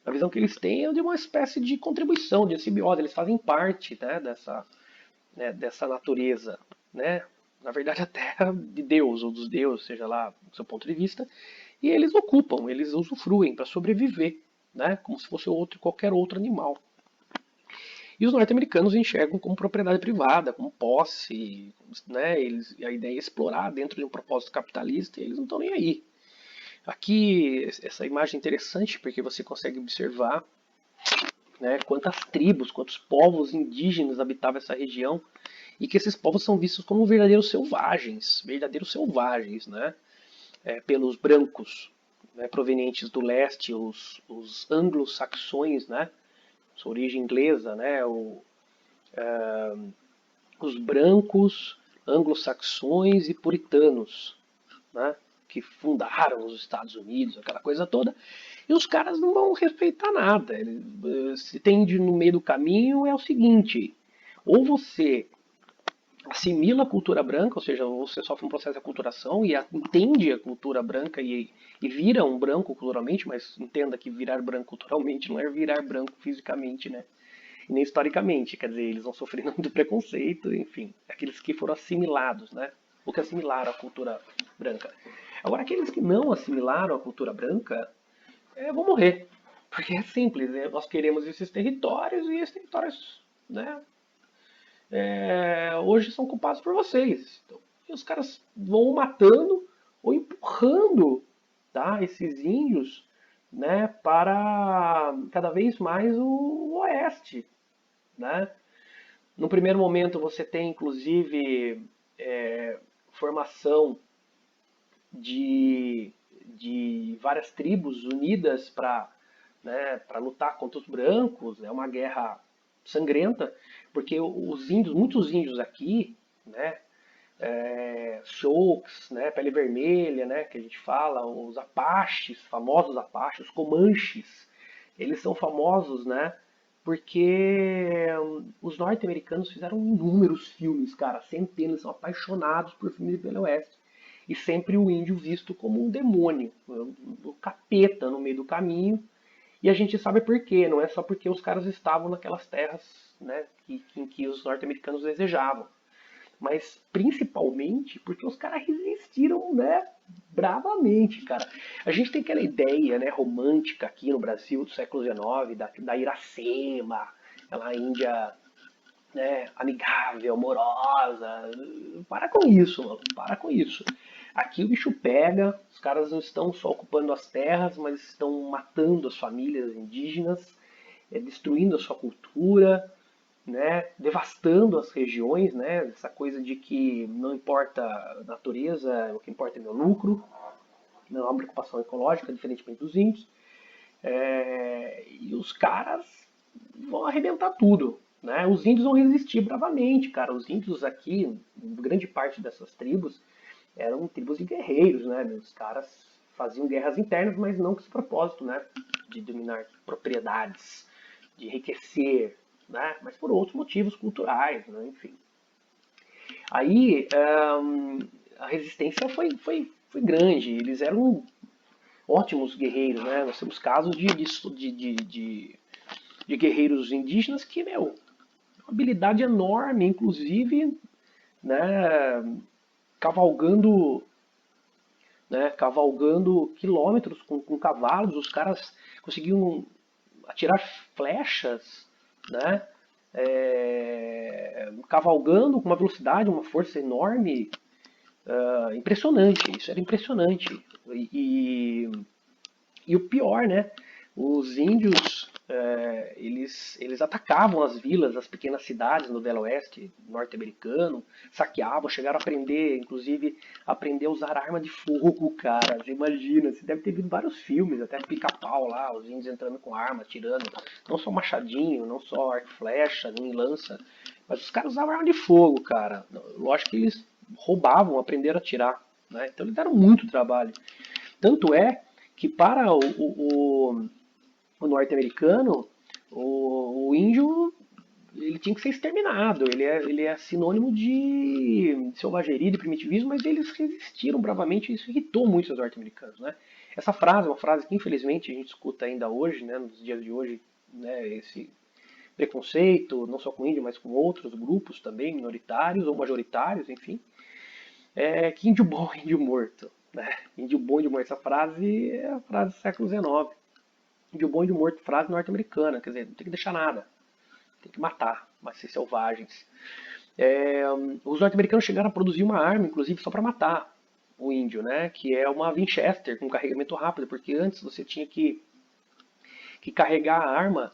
A visão que eles têm é de uma espécie de contribuição, de simbiose. Eles fazem parte, dessa natureza, né? Na verdade, a terra de Deus ou dos deuses, seja lá do seu ponto de vista, e eles ocupam, eles usufruem para sobreviver, né? Como se fosse qualquer outro animal. E os norte-americanos enxergam como propriedade privada, como posse, né? A ideia é explorar dentro de um propósito capitalista e eles não estão nem aí. Aqui, essa imagem é interessante porque você consegue observar, né, quantas tribos, quantos povos indígenas habitavam essa região e que esses povos são vistos como verdadeiros selvagens, né, pelos brancos, né, provenientes do leste, os anglo-saxões, né, sua origem inglesa, né, os brancos, anglo-saxões e puritanos, né, que fundaram os Estados Unidos, aquela coisa toda, e os caras não vão respeitar nada. Se tem no meio do caminho é o seguinte, ou você assimila a cultura branca, ou seja, você sofre um processo de aculturação e entende a cultura branca e vira um branco culturalmente, mas entenda que virar branco culturalmente não é virar branco fisicamente, né? E nem historicamente, quer dizer, eles vão sofrendo muito preconceito, enfim, aqueles que foram assimilados, né? Ou que assimilaram a cultura branca. Agora, aqueles que não assimilaram a cultura branca vão morrer. Porque é simples, né? Nós queremos esses territórios e esses territórios, né, hoje são culpados por vocês. Então, e os caras vão matando ou empurrando, tá, esses índios, né, para cada vez mais o oeste. Né? No primeiro momento você tem inclusive formação de, de várias tribos unidas para, né, para lutar contra os brancos. É uma guerra sangrenta, porque os índios, muitos índios aqui, né, Sioux, né, pele vermelha, né, que a gente fala, os Apaches, famosos Apaches, os Comanches, eles são famosos, né, porque os norte-americanos fizeram inúmeros filmes, cara, centenas, são apaixonados por filmes de Velho Oeste. E sempre o índio visto como um demônio, o capeta no meio do caminho. E a gente sabe por quê, não é só porque os caras estavam naquelas terras, né, em que os norte-americanos desejavam, mas principalmente porque os caras resistiram, né, bravamente, cara. A gente tem aquela ideia, né, romântica aqui no Brasil do século XIX, da Iracema, aquela Índia, né, amigável, amorosa. Para com isso, mano, para com isso. Aqui o bicho pega, os caras não estão só ocupando as terras, mas estão matando as famílias indígenas, destruindo a sua cultura, né, devastando as regiões, né, essa coisa de que não importa a natureza, o que importa é meu lucro, não há uma preocupação ecológica, diferentemente dos índios. E os caras vão arrebentar tudo. Né? Os índios vão resistir bravamente, cara. Os índios aqui, grande parte dessas tribos, eram tribos de guerreiros, né? Os caras faziam guerras internas, mas não com esse propósito, né? De dominar propriedades, de enriquecer, né? Mas por outros motivos culturais, né? Enfim. Aí a resistência foi grande. Eles eram ótimos guerreiros, né? Nós temos casos de guerreiros indígenas que, meu, uma habilidade enorme, inclusive, né, cavalgando, cavalgando quilômetros com cavalos, os caras conseguiam atirar flechas, né, cavalgando com uma velocidade, uma força enorme, impressionante, isso era impressionante. E o pior, né, os índios, eles atacavam as vilas, as pequenas cidades no Velho Oeste norte-americano, saqueavam, chegaram a aprender, inclusive, aprender a usar arma de fogo, cara. Você imagina, você deve ter visto vários filmes, até pica-pau lá, os índios entrando com arma, atirando, não só machadinho, não só arco e flecha, nem lança, mas os caras usavam arma de fogo, cara. Lógico que eles roubavam, aprenderam a atirar, né? Então eles deram muito trabalho. Tanto é que para o norte-americano, o índio, ele tinha que ser exterminado. Ele é sinônimo de selvageria, de primitivismo, mas eles resistiram bravamente e isso irritou muito os norte-americanos, né? Essa frase é uma frase que infelizmente a gente escuta ainda hoje, né, nos dias de hoje, né, esse preconceito, não só com o índio, mas com outros grupos também, minoritários ou majoritários, enfim, que índio bom é índio morto. Né? Índio bom, índio morto. Essa frase é a frase do século XIX. Índio bom, índio morto, frase norte-americana. Quer dizer, não tem que deixar nada. Tem que matar, mas ser selvagens. Os norte-americanos chegaram a produzir uma arma, inclusive, só para matar o índio, né? Que é uma Winchester com carregamento rápido, porque antes você tinha que carregar a arma,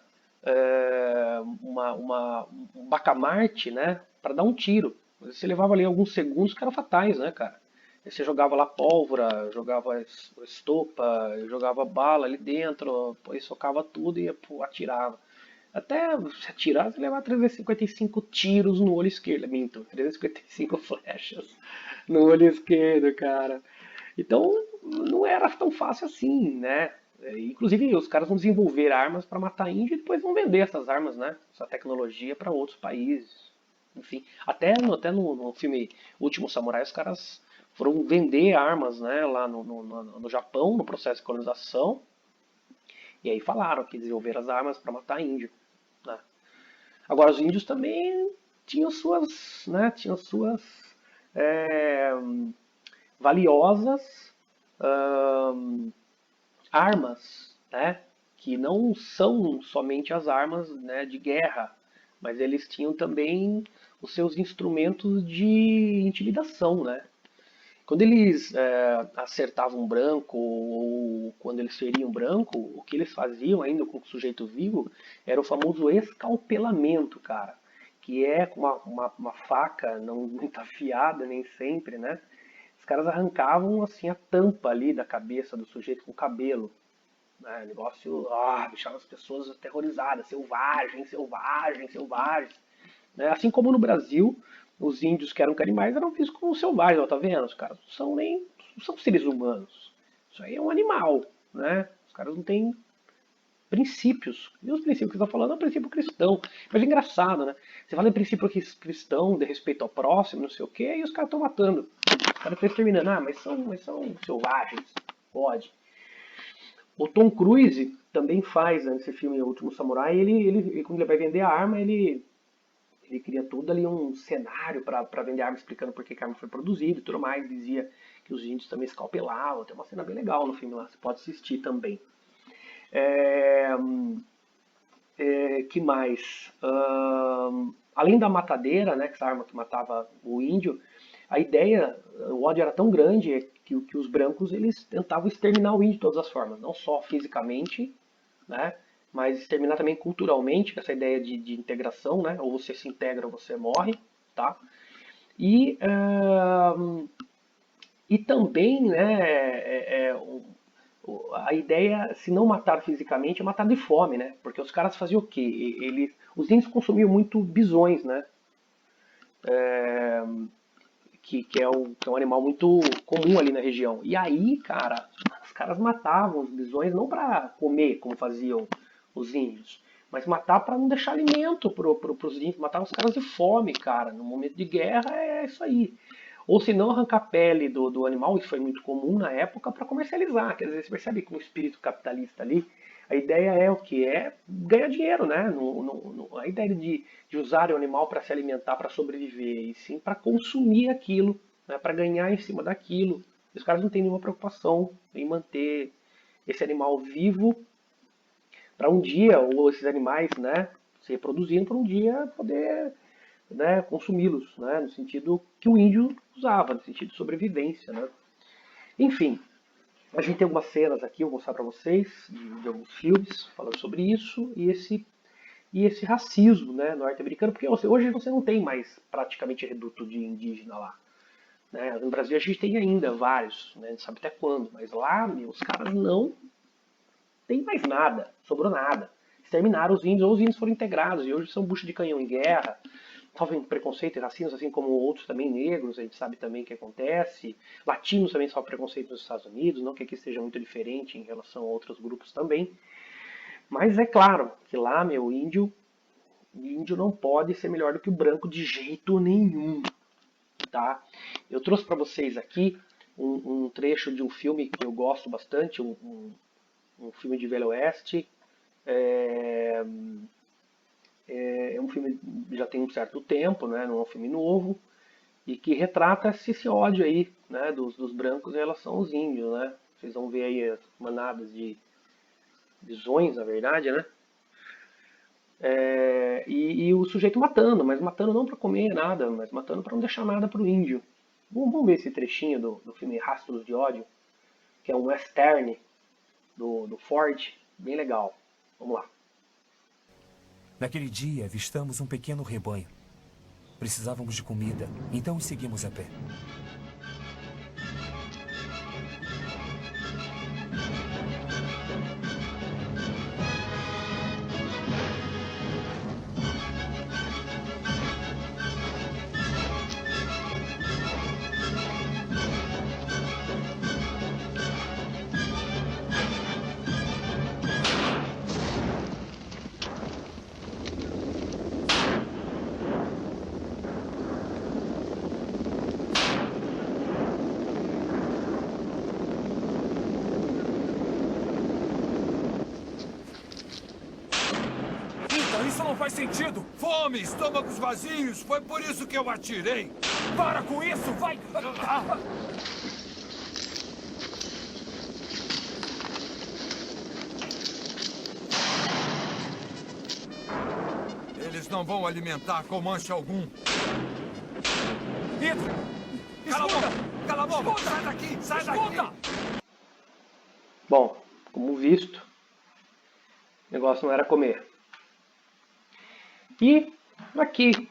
um bacamarte, né? Para dar um tiro. Você levava ali alguns segundos que eram fatais, né, cara? Aí você jogava lá pólvora, jogava estopa, jogava bala ali dentro, depois socava tudo e atirava. Até se atirar, você levava 355 tiros no olho esquerdo. Minto, 355 flechas no olho esquerdo, cara. Então, não era tão fácil assim, né? Inclusive, os caras vão desenvolver armas para matar índio e depois vão vender essas armas, né? Essa tecnologia para outros países. Enfim, até no filme Último Samurai, os caras foram vender armas, né? Lá no Japão, no processo de colonização. E aí falaram que desenvolveram as armas para matar índio. Né? Agora, os índios também tinham suas é, valiosas armas, né? Que não são somente as armas, né, de guerra, mas eles tinham também os seus instrumentos de intimidação, né? Quando eles acertavam um branco ou quando eles feriam um branco, o que eles faziam ainda com o sujeito vivo era o famoso escalpelamento, cara. Que é com uma faca, não muito afiada nem sempre, né? Os caras arrancavam assim a tampa ali da cabeça do sujeito com o cabelo. Né? Negócio, deixava as pessoas aterrorizadas, selvagens, selvagens, selvagens. Né? Assim como no Brasil, os índios que eram canibais eram vistos como selvagens, ó, tá vendo? Os caras não são seres humanos. Isso aí é um animal, né? Os caras não têm princípios. E os princípios que você está falando é um princípio cristão. Mas é engraçado, né? Você fala em princípio cristão, de respeito ao próximo, não sei o quê, e os caras estão matando. Os caras estão exterminando. Mas são selvagens. Pode. O Tom Cruise também faz, né, nesse filme O Último Samurai, quando ele vai vender a arma, ele cria todo ali um cenário para vender a arma, explicando por que a arma foi produzida e tudo mais. Dizia que os índios também escalpelavam. Tem uma cena bem legal no filme lá, você pode assistir também. É, que mais? Além da matadeira, né, que essa arma que matava o índio, a ideia, o ódio era tão grande que os brancos eles tentavam exterminar o índio de todas as formas, não só fisicamente, né, mas exterminar também culturalmente, com essa ideia de integração, né, ou você se integra ou você morre, tá? E, e também, né, a ideia, se não matar fisicamente, é matar de fome, né? Porque os caras faziam o quê? Os índios consumiam muito bisões, né? Que é um animal muito comum ali na região. E aí, cara, os caras matavam os bisões não para comer, como faziam os índios, mas matar para não deixar alimento pros índios, matar os caras de fome, cara. No momento de guerra é isso aí. Ou se não, arrancar a pele do animal, isso foi muito comum na época, para comercializar. Quer dizer, você percebe com o espírito capitalista ali, a ideia é o que? É ganhar dinheiro, né? A ideia de usar o animal para se alimentar, para sobreviver, e sim para consumir aquilo, né? Para ganhar em cima daquilo. Os caras não têm nenhuma preocupação em manter esse animal vivo para um dia, ou esses animais, né, se reproduzindo para um dia poder, né, consumi-los, né, no sentido que o índio usava, no sentido de sobrevivência. Né. Enfim, a gente tem algumas cenas aqui, eu vou mostrar para vocês, de alguns filmes falando sobre isso, e esse racismo, né, norte-americano, porque hoje você não tem mais praticamente reduto de indígena lá. Né. No Brasil a gente tem ainda vários, né, a gente sabe até quando, mas lá, os caras não tem mais nada, sobrou nada. Exterminaram os índios, ou os índios foram integrados, e hoje são bucho de canhão em guerra, sofrem preconceito e racismo, assim como outros também negros, a gente sabe também o que acontece. Latinos também sofrem preconceito nos Estados Unidos, não que aqui seja muito diferente em relação a outros grupos também. Mas é claro que lá, meu, índio não pode ser melhor do que o branco de jeito nenhum, tá? Eu trouxe para vocês aqui um trecho de um filme que eu gosto bastante, um filme de Velho Oeste. É, é um filme que já tem um certo tempo, né? Não é um filme novo, e que retrata esse ódio aí, né? Dos brancos em relação aos índios, né? Vocês vão ver aí as manadas de visões, na verdade, né? E o sujeito matando, mas matando não para comer nada, mas matando para não deixar nada para o índio. Vamos ver esse trechinho do filme Rastros de Ódio, que é um western do Ford, bem legal. Vamos lá. Naquele dia, avistamos um pequeno rebanho. Precisávamos de comida, então os seguimos a pé. Isso não faz sentido! Fome, estômagos vazios, foi por isso que eu atirei. Para com isso, vai! Eles não vão alimentar Comanche algum. Entra! Cala a Escuta! boca! Cala a boca! Escuta! Sai daqui! Sai Escuta! daqui! Bom, como visto, o negócio não era comer. E aqui,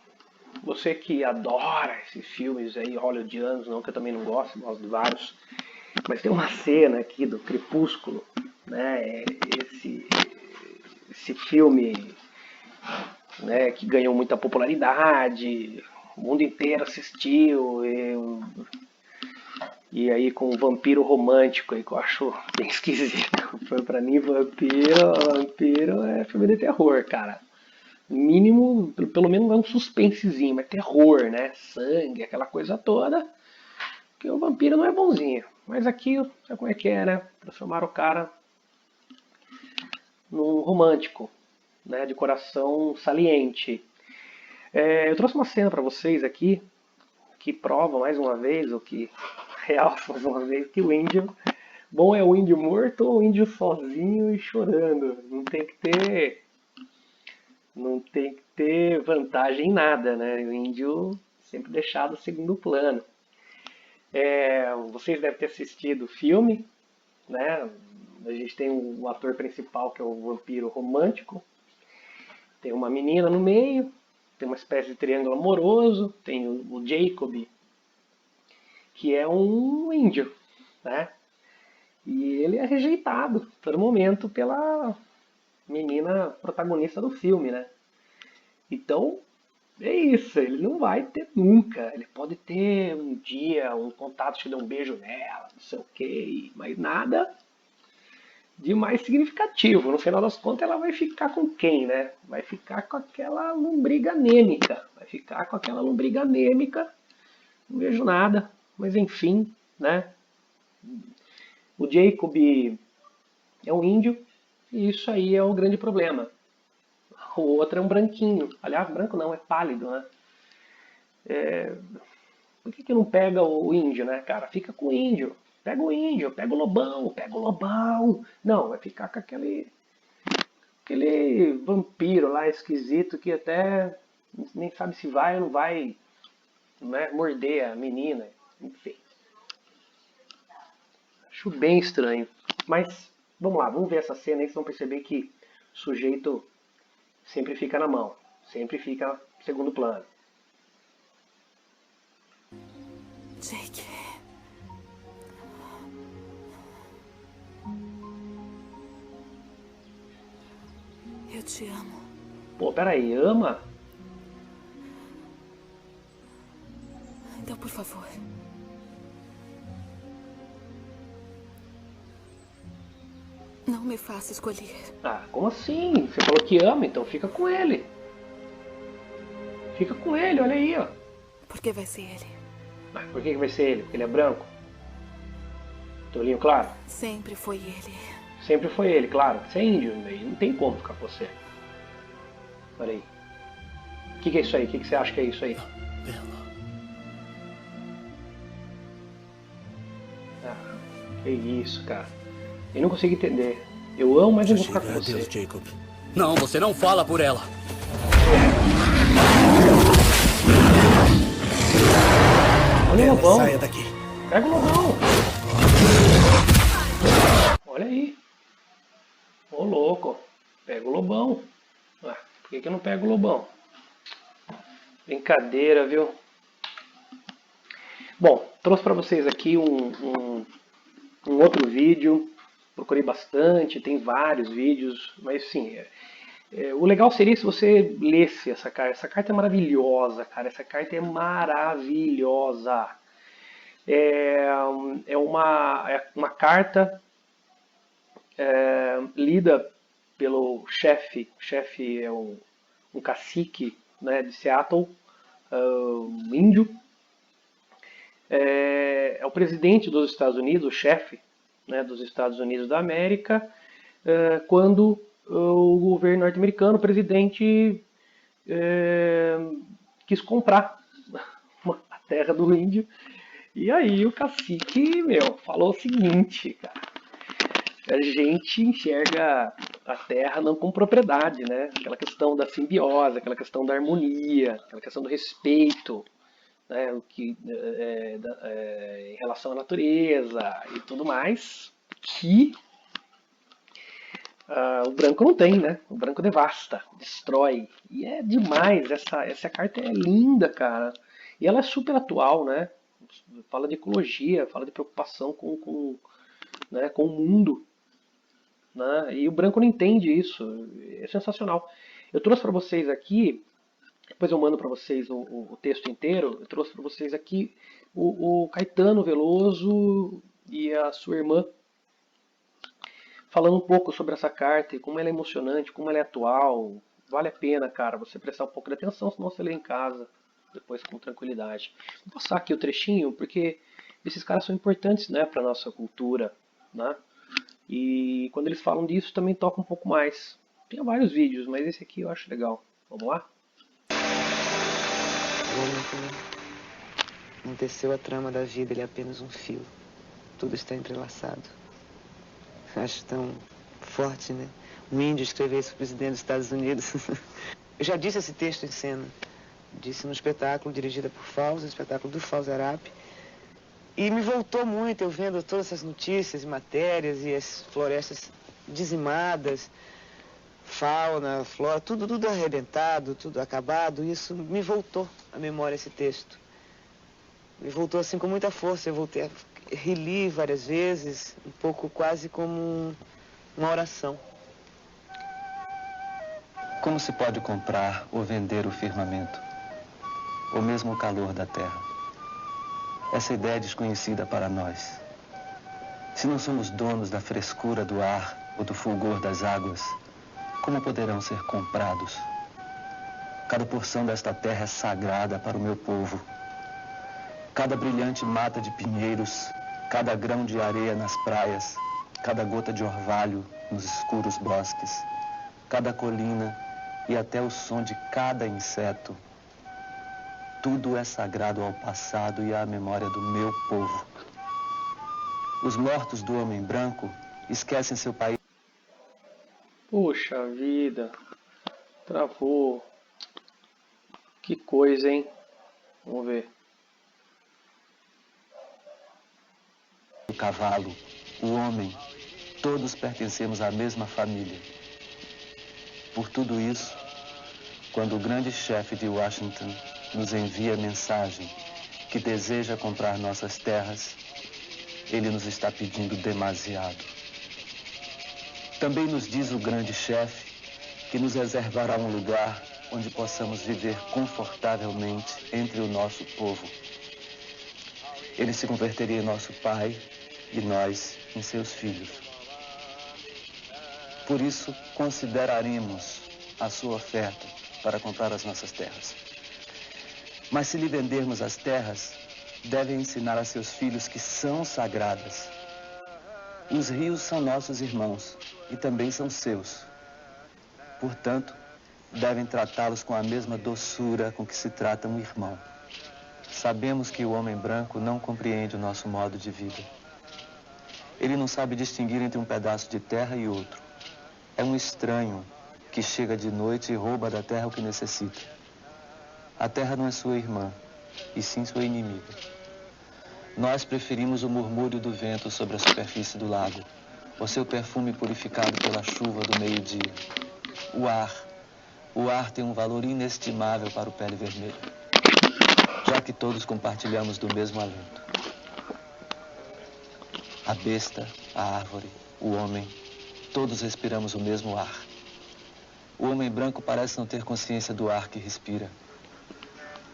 você que adora esses filmes aí hollywoodianos, não que eu também não gosto de vários, mas tem uma cena aqui do Crepúsculo, né? Esse filme, né, que ganhou muita popularidade, o mundo inteiro assistiu, e aí com o vampiro romântico aí, que eu acho bem esquisito. Pra mim, vampiro é filme de terror, cara. Mínimo, pelo menos é um suspensezinho, mas terror, né? Sangue, aquela coisa toda. Porque o vampiro não é bonzinho. Mas aqui, sabe como é que é, né? Transformaram o cara num romântico, né? De coração saliente. Eu trouxe uma cena pra vocês aqui que prova mais uma vez, ou que realça mais uma vez, que o índio, bom é o índio morto ou o índio sozinho e chorando. Não tem que ter vantagem em nada, né? O índio sempre deixado segundo plano. Vocês devem ter assistido o filme, né? A gente tem o ator principal que é o vampiro romântico, tem uma menina no meio, tem uma espécie de triângulo amoroso, tem o Jacob, que é um índio, né? E ele é rejeitado a todo momento pela menina protagonista do filme, né? Então, é isso, ele não vai ter nunca. Ele pode ter um dia um contato que dê um beijo nela, não sei o quê, mas nada de mais significativo. No final das contas, ela vai ficar com quem, né? Vai ficar com aquela lombriga anêmica. Vai ficar com aquela lombriga anêmica. Não vejo nada, mas enfim, né? O Jacob é um índio e isso aí é o grande problema. O outro é um branquinho. Aliás, branco não, é pálido, né? Por que não pega o índio, né, cara? Fica com o índio. Pega o índio, pega o lobão, pega o lobão. Não, vai ficar com aquele vampiro lá esquisito que até nem sabe se vai ou não vai, né, morder a menina. Enfim. Acho bem estranho. Mas vamos lá, vamos ver essa cena aí, vocês vão perceber que o sujeito sempre fica na mão, sempre fica em segundo plano. Jake. Eu te amo. Pô, peraí, ama? Então, por favor. 」 . 」 . 」 . 」 . 」 . 」 . 」 . 」 . 」 . 」 . 」 . 」 . 」 . 」 . 」 . 」 . 」 . 」 . 」 . 」 . 」 . 」 . 」 . 」 . 」 。 . 」 . 」 . 」 . 」 . Não me faça escolher. Ah, como assim? Você falou que ama, então fica com ele. Fica com ele, olha aí, ó. Porque vai ser ele. Mas por que vai ser ele? Porque ele é branco? Tolinho, claro. Sempre foi ele. Sempre foi ele, claro. Você é índio, não tem como ficar com você. Olha aí. O que é isso aí? O que você acha que é isso aí? Ah, que isso, cara. Eu não consigo entender. Eu amo, mas não vou ficar com você. Deus, Jacob. Não, você não fala por ela. Olha o lobão. Saia daqui. Pega o lobão. Olha aí. Ô louco. Pega o lobão. Ué, por que eu não pego o lobão? Brincadeira, viu? Bom, trouxe para vocês aqui um outro vídeo. Procurei bastante, tem vários vídeos, mas sim, o legal seria se você lesse essa carta. Essa carta é maravilhosa, cara. Essa carta é maravilhosa. É uma carta lida pelo chefe. O chefe é um cacique, né, de Seattle, um índio. É o presidente dos Estados Unidos, o chefe, né, dos Estados Unidos da América, quando o governo norte-americano, o presidente, quis comprar a terra do índio. E aí o cacique, falou o seguinte, cara: a gente enxerga a terra não como propriedade, né? Aquela questão da simbiose, aquela questão da harmonia, aquela questão do respeito, né? Em relação à natureza e tudo mais, que o branco não tem, né? O branco devasta, destrói. E é demais, essa carta é linda, cara. E ela é super atual, né? Fala de ecologia, fala de preocupação né, com o mundo. Né? E o branco não entende isso. É sensacional. Eu trouxe para vocês aqui, depois eu mando para vocês o texto inteiro, eu trouxe para vocês aqui o Caetano Veloso e a sua irmã falando um pouco sobre essa carta e como ela é emocionante, como ela é atual. Vale a pena, cara, você prestar um pouco de atenção, senão você lê em casa, depois com tranquilidade. Vou passar aqui o trechinho, porque esses caras são importantes, né, para nossa cultura, né? E quando eles falam disso, também toca um pouco mais. Tem vários vídeos, mas esse aqui eu acho legal. Vamos lá? O homem não teceu a trama da vida, ele é apenas um fio. Tudo está entrelaçado. Acho tão forte, né? Um índio escrever isso para o presidente dos Estados Unidos. Eu já disse esse texto em cena. Disse no espetáculo dirigido por Fausto, o espetáculo do Fausto Arap. E me voltou muito, eu vendo todas essas notícias e matérias e as florestas dizimadas, fauna, flora, tudo arrebentado, tudo acabado. Isso me voltou à memória, esse texto. Me voltou assim com muita força, eu voltei a reli várias vezes, um pouco quase como uma oração. Como se pode comprar ou vender o firmamento, ou mesmo o calor da terra? Essa ideia é desconhecida para nós. Se não somos donos da frescura do ar ou do fulgor das águas, como poderão ser comprados? Cada porção desta terra é sagrada para o meu povo. Cada brilhante mata de pinheiros, cada grão de areia nas praias, cada gota de orvalho nos escuros bosques, cada colina e até o som de cada inseto. Tudo é sagrado ao passado e à memória do meu povo. Os mortos do homem branco esquecem seu país. Puxa vida, travou. Que coisa, hein? Vamos ver. O cavalo, o homem, todos pertencemos à mesma família. Por tudo isso, quando o grande chefe de Washington nos envia mensagem que deseja comprar nossas terras, ele nos está pedindo demasiado. Também nos diz o grande chefe que nos reservará um lugar onde possamos viver confortavelmente entre o nosso povo. Ele se converteria em nosso pai e nós em seus filhos. Por isso, consideraremos a sua oferta para comprar as nossas terras. Mas se lhe vendermos as terras, deve ensinar a seus filhos que são sagradas. Os rios são nossos irmãos e também são seus. Portanto, devem tratá-los com a mesma doçura com que se trata um irmão. Sabemos que o homem branco não compreende o nosso modo de vida. Ele não sabe distinguir entre um pedaço de terra e outro. É um estranho que chega de noite e rouba da terra o que necessita. A terra não é sua irmã, e sim sua inimiga. Nós preferimos o murmúrio do vento sobre a superfície do lago, o seu perfume purificado pela chuva do meio-dia. O ar tem um valor inestimável para o pele vermelha, já que todos compartilhamos do mesmo alento. A besta, a árvore, o homem, todos respiramos o mesmo ar. O homem branco parece não ter consciência do ar que respira,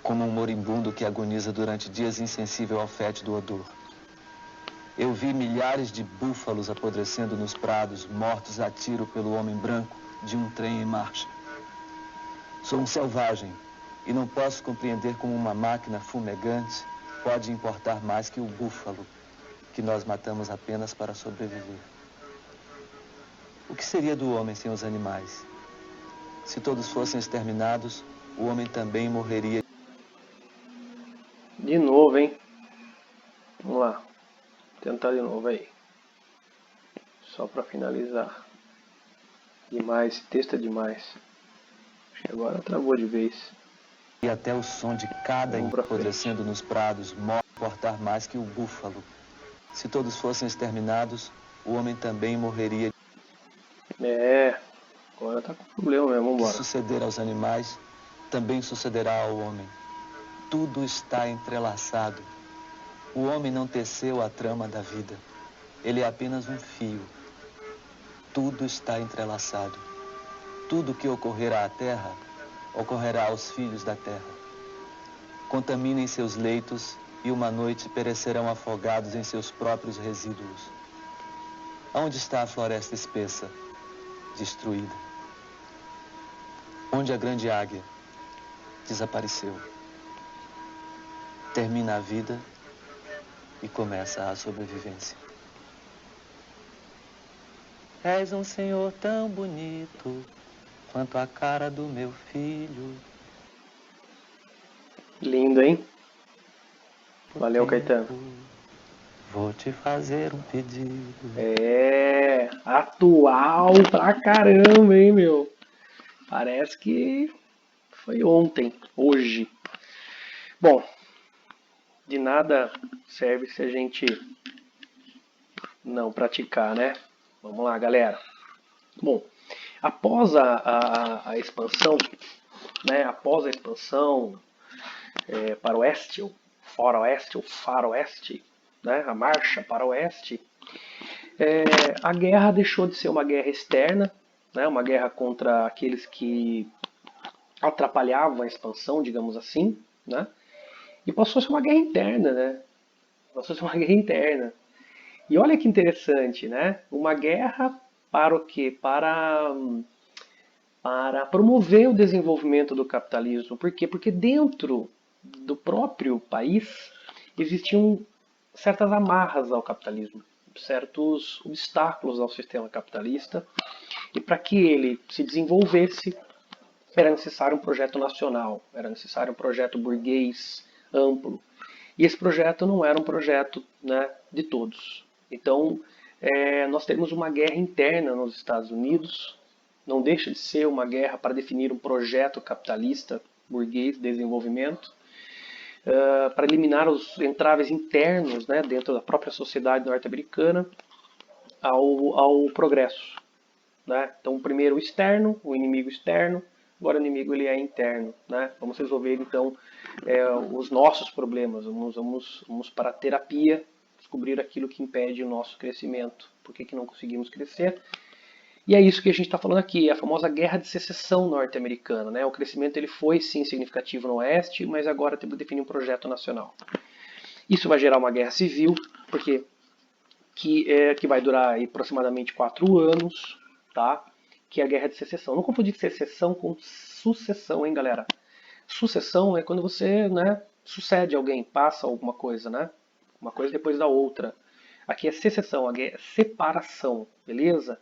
como um moribundo que agoniza durante dias insensível ao fétido odor. Eu vi milhares de búfalos apodrecendo nos prados, mortos a tiro pelo homem branco de um trem em marcha. Sou um selvagem e não posso compreender como uma máquina fumegante pode importar mais que o búfalo que nós matamos apenas para sobreviver. O que seria do homem sem os animais? Se todos fossem exterminados, o homem também morreria. De novo, hein? Vamos lá. Tentar de novo aí. Só para finalizar. Demais, esse texto é demais. Acho que agora travou de vez. E até o som de cada apodrecendo nos prados morre importar mais que o búfalo. Se todos fossem exterminados, o homem também morreria. Agora tá com problema mesmo, vambora. Se suceder aos animais, também sucederá ao homem. Tudo está entrelaçado. O homem não teceu a trama da vida. Ele é apenas um fio. Tudo está entrelaçado. Tudo que ocorrer à terra, ocorrerá aos filhos da terra. Contaminem seus leitos e uma noite perecerão afogados em seus próprios resíduos. Onde está a floresta espessa? Destruída. Onde a grande águia? Desapareceu. Termina a vida e começa a sobrevivência. És um senhor tão bonito quanto a cara do meu filho. Lindo, hein? Valeu, Caetano. Vou te fazer um pedido. Atual pra caramba, hein, meu? Parece que foi ontem, hoje. Bom, de nada serve se a gente não praticar, né? Vamos lá, galera. Bom, após a expansão, né? Após a expansão para o oeste, ou faroeste, ou faroeste, né? A marcha para o oeste, a guerra deixou de ser uma guerra externa, né? Uma guerra contra aqueles que atrapalhavam a expansão, digamos assim, né? E passou a ser uma guerra interna, né? Passou a ser uma guerra interna. E olha que interessante, né? Uma guerra para o quê? Para promover o desenvolvimento do capitalismo. Por quê? Porque dentro do próprio país existiam certas amarras ao capitalismo, certos obstáculos ao sistema capitalista. E para que ele se desenvolvesse, era necessário um projeto nacional, era necessário um projeto burguês, amplo. E esse projeto não era um projeto, né, de todos. Então, nós temos uma guerra interna nos Estados Unidos, não deixa de ser uma guerra para definir um projeto capitalista, burguês, de desenvolvimento, para eliminar os entraves internos, né, dentro da própria sociedade norte-americana ao progresso. Né? Então, primeiro o externo, o inimigo externo, agora o inimigo ele é interno. Né? Vamos resolver então os nossos problemas, vamos para a terapia, descobrir aquilo que impede o nosso crescimento, por que não conseguimos crescer. E é isso que a gente está falando aqui, a famosa guerra de secessão norte-americana. Né? O crescimento ele foi sim significativo no oeste, mas agora temos que definir um projeto nacional. Isso vai gerar uma guerra civil, porque que vai durar aí aproximadamente 4 anos. tá? Que é a Guerra de Secessão. Não confundir secessão com sucessão, hein, galera? Sucessão é quando você, né, sucede alguém, passa alguma coisa, né? Uma coisa depois da outra. Aqui é secessão, a guerra é separação, beleza?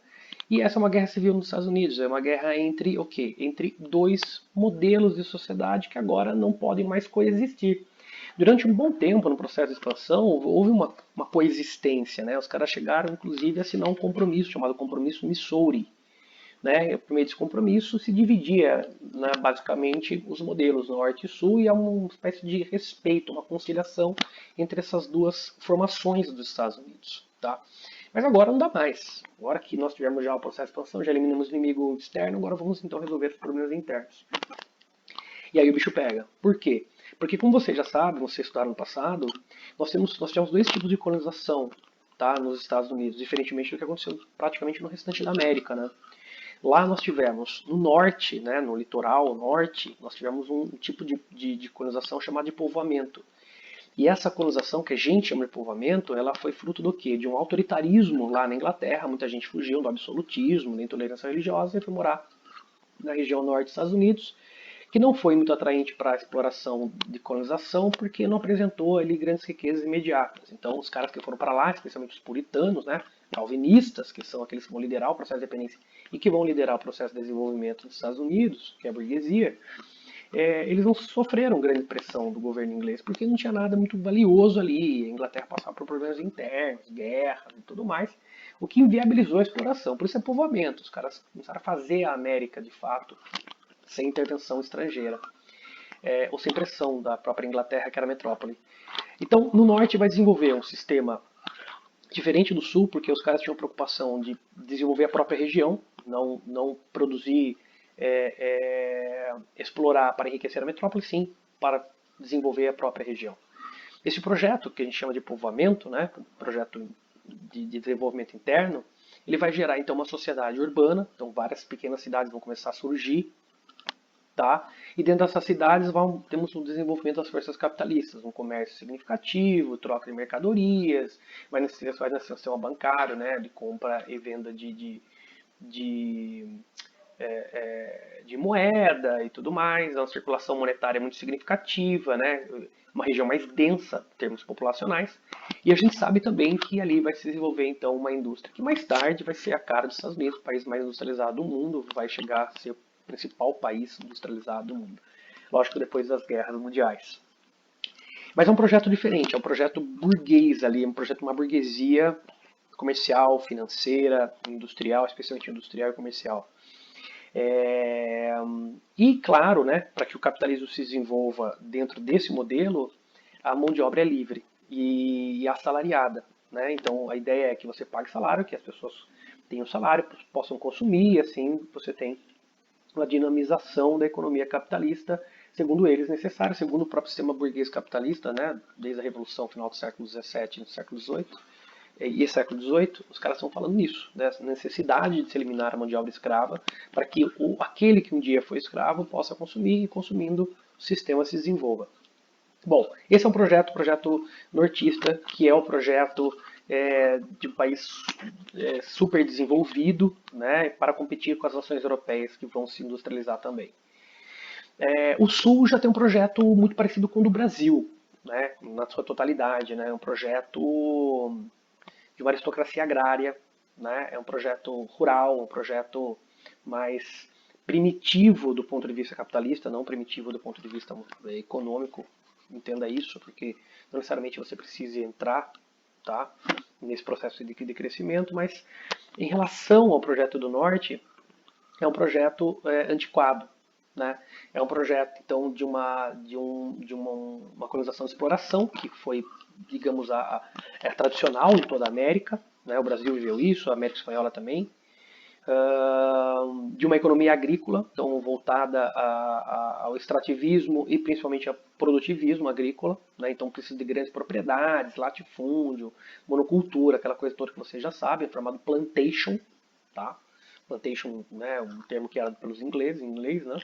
E essa é uma guerra civil nos Estados Unidos, é uma guerra entre o quê? Entre dois modelos de sociedade que agora não podem mais coexistir. Durante um bom tempo, no processo de expansão, houve uma coexistência, né? Os caras chegaram, inclusive, a assinar um compromisso chamado Compromisso Missouri. Né? Por meio desse compromisso se dividia, né, basicamente os modelos norte e sul e há uma espécie de respeito, uma conciliação entre essas duas formações dos Estados Unidos. Tá? Mas agora não dá mais. Agora que nós tivemos já o processo de expansão, já eliminamos o inimigo externo, agora vamos então resolver os problemas internos. E aí o bicho pega. Por quê? Porque como vocês já sabem, vocês estudaram no passado, nós tivemos dois tipos de colonização, tá, nos Estados Unidos, diferentemente do que aconteceu praticamente no restante da América, né? Lá nós tivemos, no norte, né, no litoral norte, nós tivemos um tipo de colonização chamada de povoamento. E essa colonização, que a gente chama de povoamento, ela foi fruto do quê? De um autoritarismo lá na Inglaterra. Muita gente fugiu do absolutismo, da intolerância religiosa e foi morar na região norte dos Estados Unidos, que não foi muito atraente para a exploração de colonização, porque não apresentou ali grandes riquezas imediatas. Então os caras que foram para lá, especialmente os puritanos, né, calvinistas, que são aqueles que vão liderar o processo de independência e que vão liderar o processo de desenvolvimento dos Estados Unidos, que é a burguesia, eles não sofreram grande pressão do governo inglês, porque não tinha nada muito valioso ali. A Inglaterra passava por problemas internos, guerras e tudo mais, o que inviabilizou a exploração. Por isso é povoamento. Os caras começaram a fazer a América, de fato, sem intervenção estrangeira, ou sem pressão da própria Inglaterra, que era a metrópole. Então, no norte vai desenvolver um sistema diferente do sul, porque os caras tinham preocupação de desenvolver a própria região, não produzir, explorar para enriquecer a metrópole, sim, para desenvolver a própria região. Esse projeto, que a gente chama de povoamento, né, projeto de desenvolvimento interno, ele vai gerar então uma sociedade urbana, então várias pequenas cidades vão começar a surgir, tá? E dentro dessas cidades temos o desenvolvimento das forças capitalistas, um comércio significativo, troca de mercadorias, vai nascer um sistema bancário, né, de compra e venda de moeda e tudo mais, uma circulação monetária muito significativa, né, uma região mais densa em termos populacionais, e a gente sabe também que ali vai se desenvolver então uma indústria que mais tarde vai ser a cara dos Estados Unidos, o país mais industrializado do mundo, vai chegar a ser o principal país industrializado do mundo. Lógico, depois das guerras mundiais. Mas é um projeto diferente, é um projeto burguês ali, é um projeto de uma burguesia comercial, financeira, industrial, especialmente industrial e comercial. E claro, né, para que o capitalismo se desenvolva dentro desse modelo, a mão de obra é livre e assalariada, né? Então a ideia é que você pague salário, que as pessoas tenham salário, possam consumir, e assim você tem uma dinamização da economia capitalista, segundo eles necessário, segundo o próprio sistema burguês capitalista, né, desde a Revolução final do século XVII e do século XVIII, e século XVIII, os caras estão falando nisso, dessa necessidade de se eliminar a mão de obra escrava, para que aquele que um dia foi escravo possa consumir, e consumindo o sistema se desenvolva. Bom, esse é um projeto nortista, que é o projeto de um país super desenvolvido, né, para competir com as nações europeias que vão se industrializar também. O Sul já tem um projeto muito parecido com o do Brasil, né, na sua totalidade, né, um projeto de uma aristocracia agrária, né, é um projeto rural, um projeto mais primitivo do ponto de vista capitalista, não primitivo do ponto de vista econômico. Entenda isso, porque não necessariamente você precisa entrar, tá, nesse processo de crescimento, mas em relação ao projeto do Norte, é um projeto antiquado, né? É um projeto então de uma colonização de exploração que foi, digamos, tradicional em toda a América, né? O Brasil viveu isso, a América Espanhola também. De uma economia agrícola, então voltada ao extrativismo e principalmente ao produtivismo agrícola, né? Então precisa de grandes propriedades, latifúndio, monocultura, aquela coisa toda que vocês já sabem, chamado plantation, tá? Plantation, né, um termo que era pelos ingleses, em inglês, né?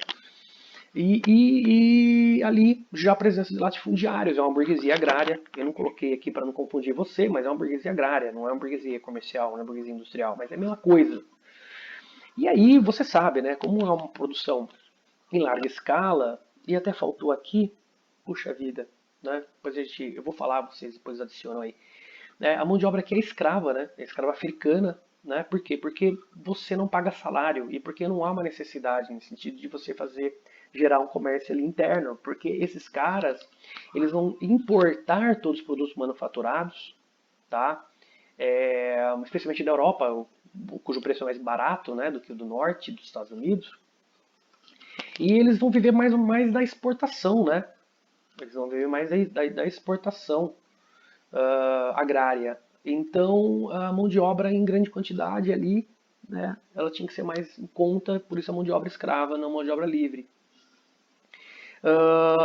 E ali já a presença de latifundiários, é uma burguesia agrária. Eu não coloquei aqui para não confundir você, mas é uma burguesia agrária, não é uma burguesia comercial, não é uma burguesia industrial, mas é a mesma coisa. E aí, você sabe, né, como é uma produção em larga escala, e até faltou aqui, puxa vida, né, depois eu vou falar, vocês depois adicionam aí. A mão de obra aqui é escrava, né, é escrava africana, né, por quê? Porque você não paga salário e porque não há uma necessidade no sentido de você gerar um comércio ali interno, porque esses caras, eles vão importar todos os produtos manufaturados, tá? Especialmente da Europa, cujo preço é mais barato, né, do que o do norte dos Estados Unidos. E eles vão viver mais da exportação, né? Eles vão viver mais da exportação agrária. Então, a mão de obra em grande quantidade ali, né, ela tinha que ser mais em conta, por isso a mão de obra escrava, não a mão de obra livre.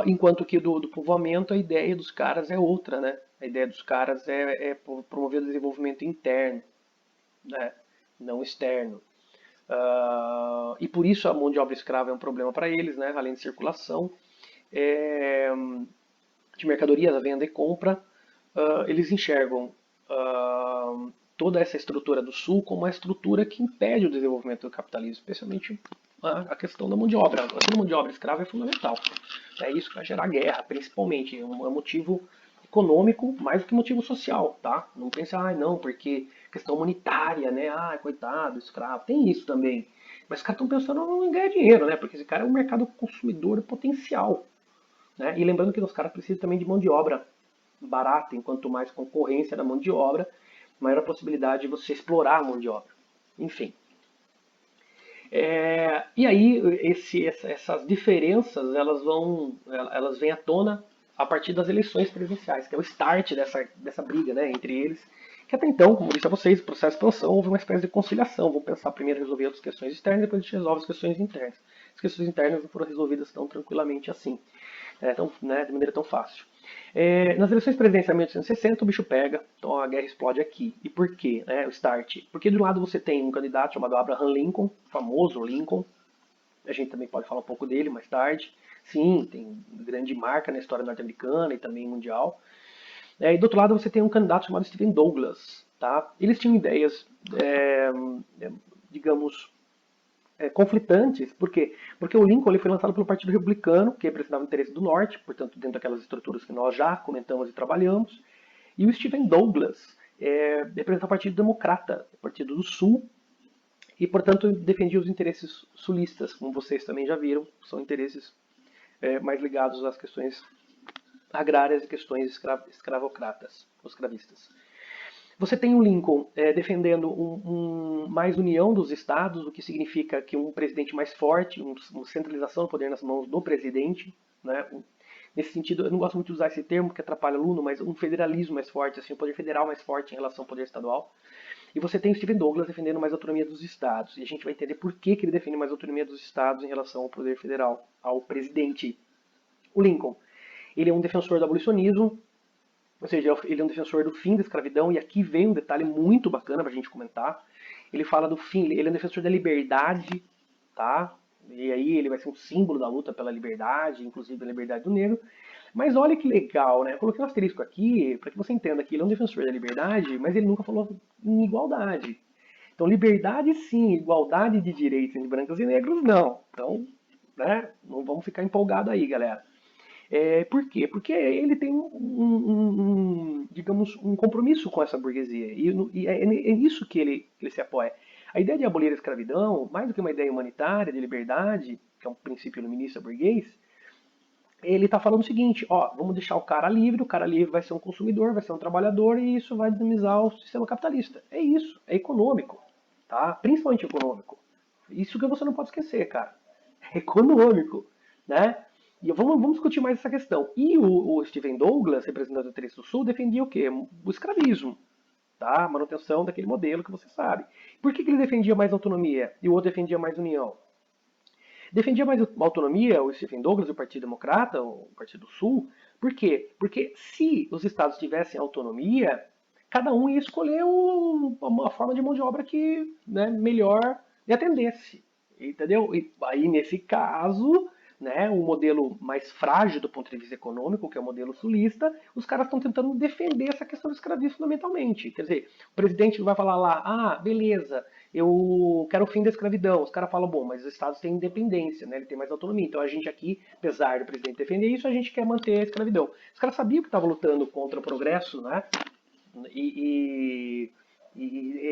Enquanto que do povoamento, a ideia dos caras é outra, né? A ideia dos caras é promover o desenvolvimento interno, né? Não externo. E por isso a mão de obra escrava é um problema para eles, né? Além de circulação, de mercadorias, a venda e compra, eles enxergam toda essa estrutura do Sul como uma estrutura que impede o desenvolvimento do capitalismo, especialmente a questão da mão de obra. A questão da mão de obra escrava é fundamental. É isso que vai gerar guerra, principalmente. É um motivo econômico mais do que motivo social, tá? Não pense, não, porque questão humanitária, né? Coitado, escravo. Tem isso também. Mas os caras estão pensando em ganhar dinheiro, né? Porque esse cara é um mercado consumidor potencial. Né? E lembrando que os caras precisam também de mão de obra barata, enquanto mais concorrência da mão de obra, maior a possibilidade de você explorar a mão de obra. Enfim. E aí essas diferenças elas vêm à tona a partir das eleições presidenciais, que é o start dessa briga, né, entre eles, que até então, como disse a vocês, o processo de expansão houve uma espécie de conciliação. Vamos pensar primeiro em resolver as questões externas, depois a gente resolve as questões internas. As questões internas não foram resolvidas tão tranquilamente assim, de maneira tão fácil. Nas eleições presidenciais de 1860, o bicho pega, então a guerra explode aqui. E por quê? O start. Porque de um lado você tem um candidato chamado Abraham Lincoln, famoso Lincoln, a gente também pode falar um pouco dele mais tarde. Sim, tem grande marca na história norte-americana e também mundial. E do outro lado você tem um candidato chamado Stephen Douglas. Tá? Eles tinham ideias, digamos, conflitantes. Por quê? Porque o Lincoln ele foi lançado pelo Partido Republicano, que representava o interesse do Norte, portanto, dentro daquelas estruturas que nós já comentamos e trabalhamos. E o Stephen Douglas representava o Partido Democrata, o Partido do Sul, e, portanto, defendia os interesses sulistas, como vocês também já viram, são interesses mais ligados às questões agrárias e questões escravocratas, ou escravistas. Você tem o Lincoln defendendo mais união dos estados, o que significa que um presidente mais forte, uma centralização do poder nas mãos do presidente. Né? Nesse sentido, eu não gosto muito de usar esse termo porque atrapalha o aluno, mas um federalismo mais forte, assim, um poder federal mais forte em relação ao poder estadual. E você tem o Stephen Douglas defendendo mais autonomia dos estados. E a gente vai entender por que ele defende mais autonomia dos estados em relação ao poder federal, ao presidente. O Lincoln, ele é um defensor do abolicionismo, ou seja, ele é um defensor do fim da escravidão, e aqui vem um detalhe muito bacana pra gente comentar. Ele fala do fim, ele é um defensor da liberdade, tá? E aí ele vai ser um símbolo da luta pela liberdade, inclusive a liberdade do negro. Mas olha que legal, né? Eu coloquei um asterisco aqui para que você entenda que ele é um defensor da liberdade, mas ele nunca falou em igualdade. Então, liberdade sim, igualdade de direitos entre brancos e negros não. Então, né? Não vamos ficar empolgados aí, galera. Por quê? Porque ele tem digamos, um compromisso com essa burguesia. E é nisso que ele se apoia. A ideia de abolir a escravidão, mais do que uma ideia humanitária, de liberdade, que é um princípio iluminista burguês, ele está falando o seguinte, vamos deixar o cara livre vai ser um consumidor, vai ser um trabalhador, e isso vai dinamizar o sistema capitalista. É isso, é econômico, tá? Principalmente econômico. Isso que você não pode esquecer, cara. É econômico, né? E vamos discutir mais essa questão. E o Stephen Douglas, representante do interesse do Sul, defendia o quê? O escravismo. Tá? A manutenção daquele modelo que você sabe. Por que ele defendia mais autonomia e o outro defendia mais união? Defendia mais autonomia o Stephen Douglas e o Partido Democrata, o Partido do Sul. Por quê? Porque se os estados tivessem autonomia, cada um ia escolher uma forma de mão de obra que melhor lhe atendesse. Entendeu? E aí, nesse caso, o modelo mais frágil do ponto de vista econômico, que é o modelo sulista, os caras estão tentando defender essa questão do escravismo fundamentalmente. Quer dizer, o presidente vai falar lá, beleza, eu quero o fim da escravidão. Os caras falam, bom, mas os estados têm independência, né? Ele tem mais autonomia. Então a gente aqui, apesar do presidente defender isso, a gente quer manter a escravidão. Os caras sabiam que estavam lutando contra o progresso, né? E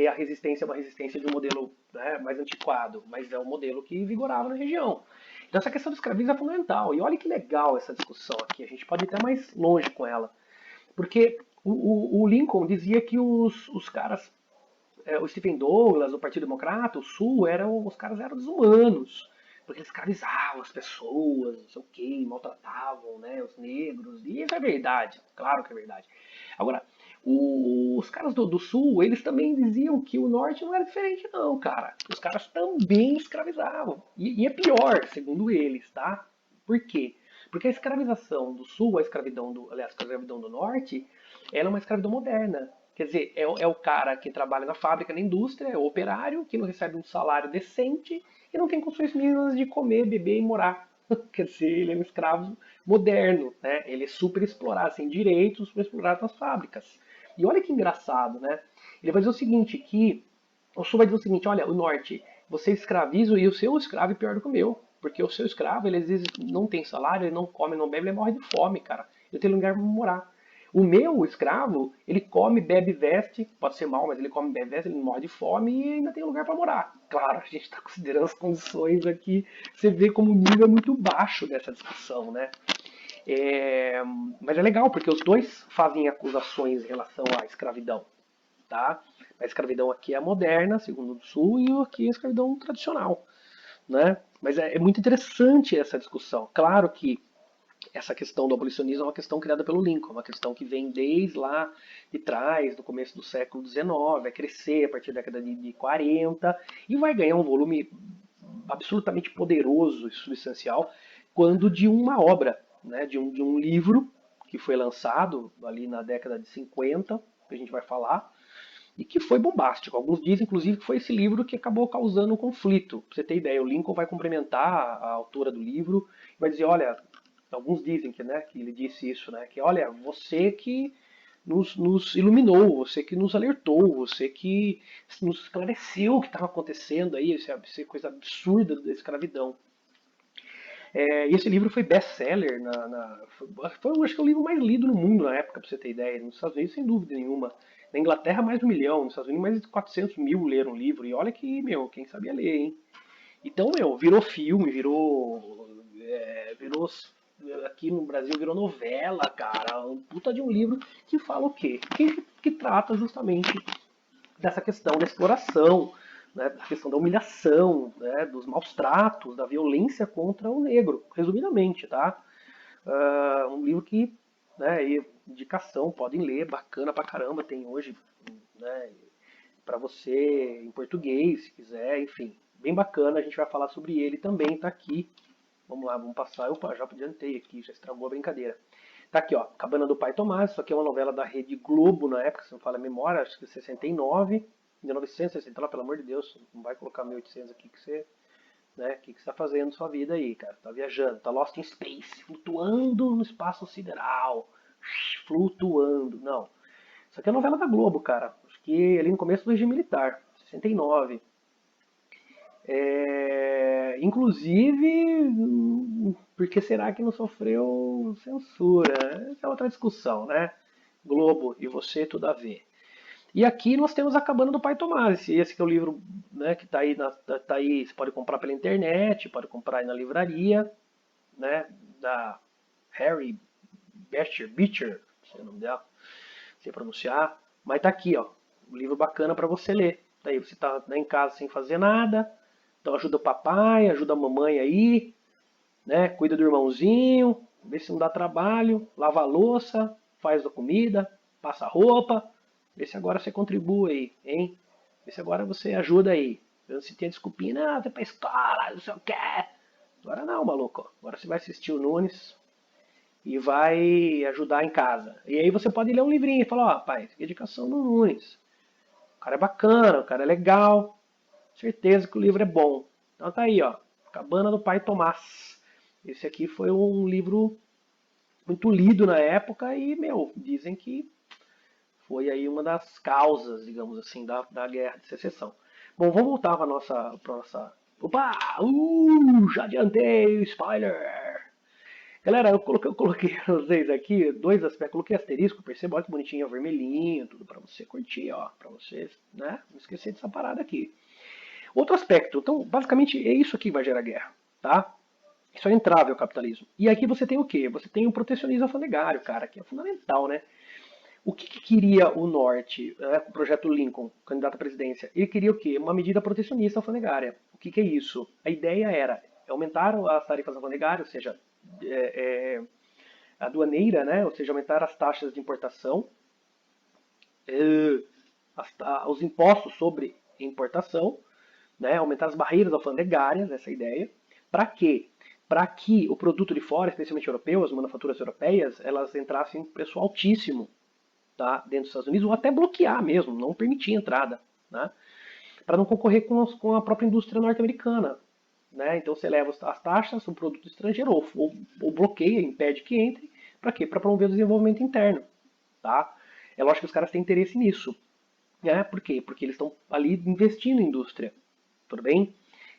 a resistência é uma resistência de um modelo, né, mais antiquado, mas é um modelo que vigorava na região. Então essa questão do escravismo é fundamental. E olha que legal essa discussão aqui, a gente pode ir até mais longe com ela. Porque o Lincoln dizia que os caras, o Stephen Douglas, o Partido Democrata, o Sul, os caras eram desumanos. Porque eles escravizavam as pessoas, não sei o quê, maltratavam, né, os negros. E isso é verdade, claro que é verdade. Agora, os caras do Sul, eles também diziam que o Norte não era diferente não, cara. Os caras também escravizavam. E é pior, segundo eles, tá? Por quê? Porque a escravização do Sul, aliás, a escravidão do Norte, ela é uma escravidão moderna. Quer dizer, é o cara que trabalha na fábrica, na indústria, é o operário, que não recebe um salário decente e não tem condições mínimas de comer, beber e morar. Quer dizer, ele é um escravo moderno, né? Ele é super explorado, sem direitos, super explorado nas fábricas. E olha que engraçado, né? Ele vai dizer o seguinte, que o Sul vai dizer o seguinte, olha, o Norte, você escraviza e o seu escravo é pior do que o meu. Porque o seu escravo, ele às vezes não tem salário, ele não come, não bebe, ele morre de fome, cara. Ele tem lugar para morar. O meu escravo, ele come, bebe, veste, pode ser mal, mas ele come, bebe, veste, ele não morre de fome e ainda tem lugar para morar. Claro, a gente está considerando as condições aqui, você vê como o nível é muito baixo dessa discussão, né? Mas é legal, porque os dois fazem acusações em relação à escravidão, tá? A escravidão aqui é a moderna, segundo o Sul, e aqui é a escravidão tradicional, né? Mas é muito interessante essa discussão. Claro que essa questão do abolicionismo é uma questão criada pelo Lincoln, uma questão que vem desde lá de trás, do começo do século XIX, vai crescer a partir da década de 40 e vai ganhar um volume absolutamente poderoso e substancial quando de uma obra, né, de um livro que foi lançado ali na década de 50, que a gente vai falar, e que foi bombástico. Alguns dizem, inclusive, que foi esse livro que acabou causando um conflito. Pra você ter ideia, o Lincoln vai cumprimentar a autora do livro e vai dizer, olha, alguns dizem que, né, que ele disse isso, né, que olha, você que nos iluminou, você que nos alertou, você que nos esclareceu o que estava acontecendo aí, essa coisa absurda da escravidão. E esse livro foi best-seller, foi acho que o livro mais lido no mundo na época, pra você ter ideia. Nos Estados Unidos, sem dúvida nenhuma. Na Inglaterra, mais de 1 milhão. Nos Estados Unidos, mais de 400 mil leram o livro. E olha que, meu, quem sabia ler, hein? Então, meu, virou filme, virou aqui no Brasil virou novela, cara. Um puta de um livro que fala o quê? Que trata justamente dessa questão da exploração, né, da questão da humilhação, né, dos maus tratos, da violência contra o negro, resumidamente, tá? Um livro que, né, indicação, podem ler, bacana pra caramba, tem hoje, né, para você em português, se quiser, enfim, bem bacana, a gente vai falar sobre ele também, tá aqui. Vamos lá, vamos passar, eu já adiantei aqui, já estragou a brincadeira. Tá aqui, ó, Cabana do Pai Tomás, isso aqui é uma novela da Rede Globo na época, se não fala a memória, acho que 69, 1960, lá, pelo amor de Deus, não vai colocar 1800 aqui que você, né, que você tá fazendo na sua vida aí, cara, tá viajando, tá lost in space, flutuando no espaço sideral, flutuando, não. Isso aqui é novela da Globo, cara, acho que ali no começo do regime militar, 69. Inclusive, por que será que não sofreu censura? Essa é outra discussão, né? Globo e você, tudo a ver. E aqui nós temos A Cabana do Pai Tomás. Esse que é o livro, né, que está aí, tá aí, você pode comprar pela internet, pode comprar aí na livraria, né, da Harry Beecher, não sei o nome dela, não sei pronunciar, mas tá aqui, ó, um livro bacana para você ler. Daí você tá, né, em casa sem fazer nada, então ajuda o papai, ajuda a mamãe aí, né, cuida do irmãozinho, vê se não dá trabalho, lava a louça, faz a comida, passa a roupa. Vê se agora você contribui aí, hein? Vê se agora você ajuda aí. Se tem desculpinha, não, você vai pra escola, não sei o que. Agora não, maluco. Agora você vai assistir o Nunes e vai ajudar em casa. E aí você pode ler um livrinho e falar, ó, pai, dedicação do Nunes. O cara é bacana, o cara é legal. Certeza que o livro é bom. Então tá aí, ó. Cabana do Pai Tomás. Esse aqui foi um livro muito lido na época e, meu, dizem que foi aí uma das causas, digamos assim, da Guerra de Secessão. Bom, vamos voltar para nossa. Opa! Já adiantei, spoiler! Galera, eu coloquei pra vocês aqui dois aspectos. Coloquei asterisco, perceba, olha que bonitinho, vermelhinho, tudo para você curtir, ó, para vocês, né? Não esquecer dessa parada aqui. Outro aspecto, então, basicamente é isso aqui que vai gerar guerra, tá? Isso é entrave ao capitalismo. E aqui você tem o quê? Você tem o protecionismo alfandegário, cara, que é fundamental, né? O que queria o Norte, né, o projeto Lincoln, candidato à presidência? Ele queria o quê? Uma medida protecionista alfandegária. O que é isso? A ideia era aumentar as tarifas alfandegárias, ou seja, aduaneira, né? Ou seja, aumentar as taxas de importação, os impostos sobre importação, né? Aumentar as barreiras alfandegárias, essa é a ideia. Para quê? Para que o produto de fora, especialmente europeu, as manufaturas europeias, elas entrassem em preço altíssimo, tá, dentro dos Estados Unidos, ou até bloquear mesmo, não permitir a entrada, né, para não concorrer com a própria indústria norte-americana. Né? Então você leva as taxas, o produto estrangeiro, ou bloqueia, impede que entre, para quê? Para promover o desenvolvimento interno. Tá? É lógico que os caras têm interesse nisso. Né? Por quê? Porque eles estão ali investindo em indústria. Tudo bem?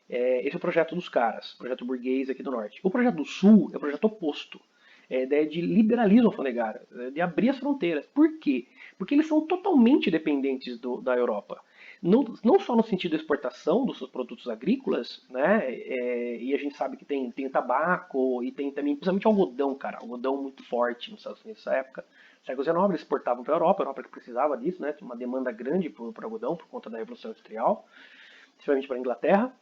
Esse é o projeto dos caras, o projeto burguês aqui do Norte. O projeto do Sul é o projeto oposto. É a ideia de liberalismo alfandegário, de abrir as fronteiras. Por quê? Porque eles são totalmente dependentes da Europa. Não só no sentido da exportação dos seus produtos agrícolas, né? E a gente sabe que tem tabaco e tem também, principalmente algodão, cara. Algodão muito forte nos Estados Unidos nessa época. No século XIX eles exportavam para a Europa que precisava disso, né? Tinha uma demanda grande por algodão por conta da Revolução Industrial, principalmente para a Inglaterra.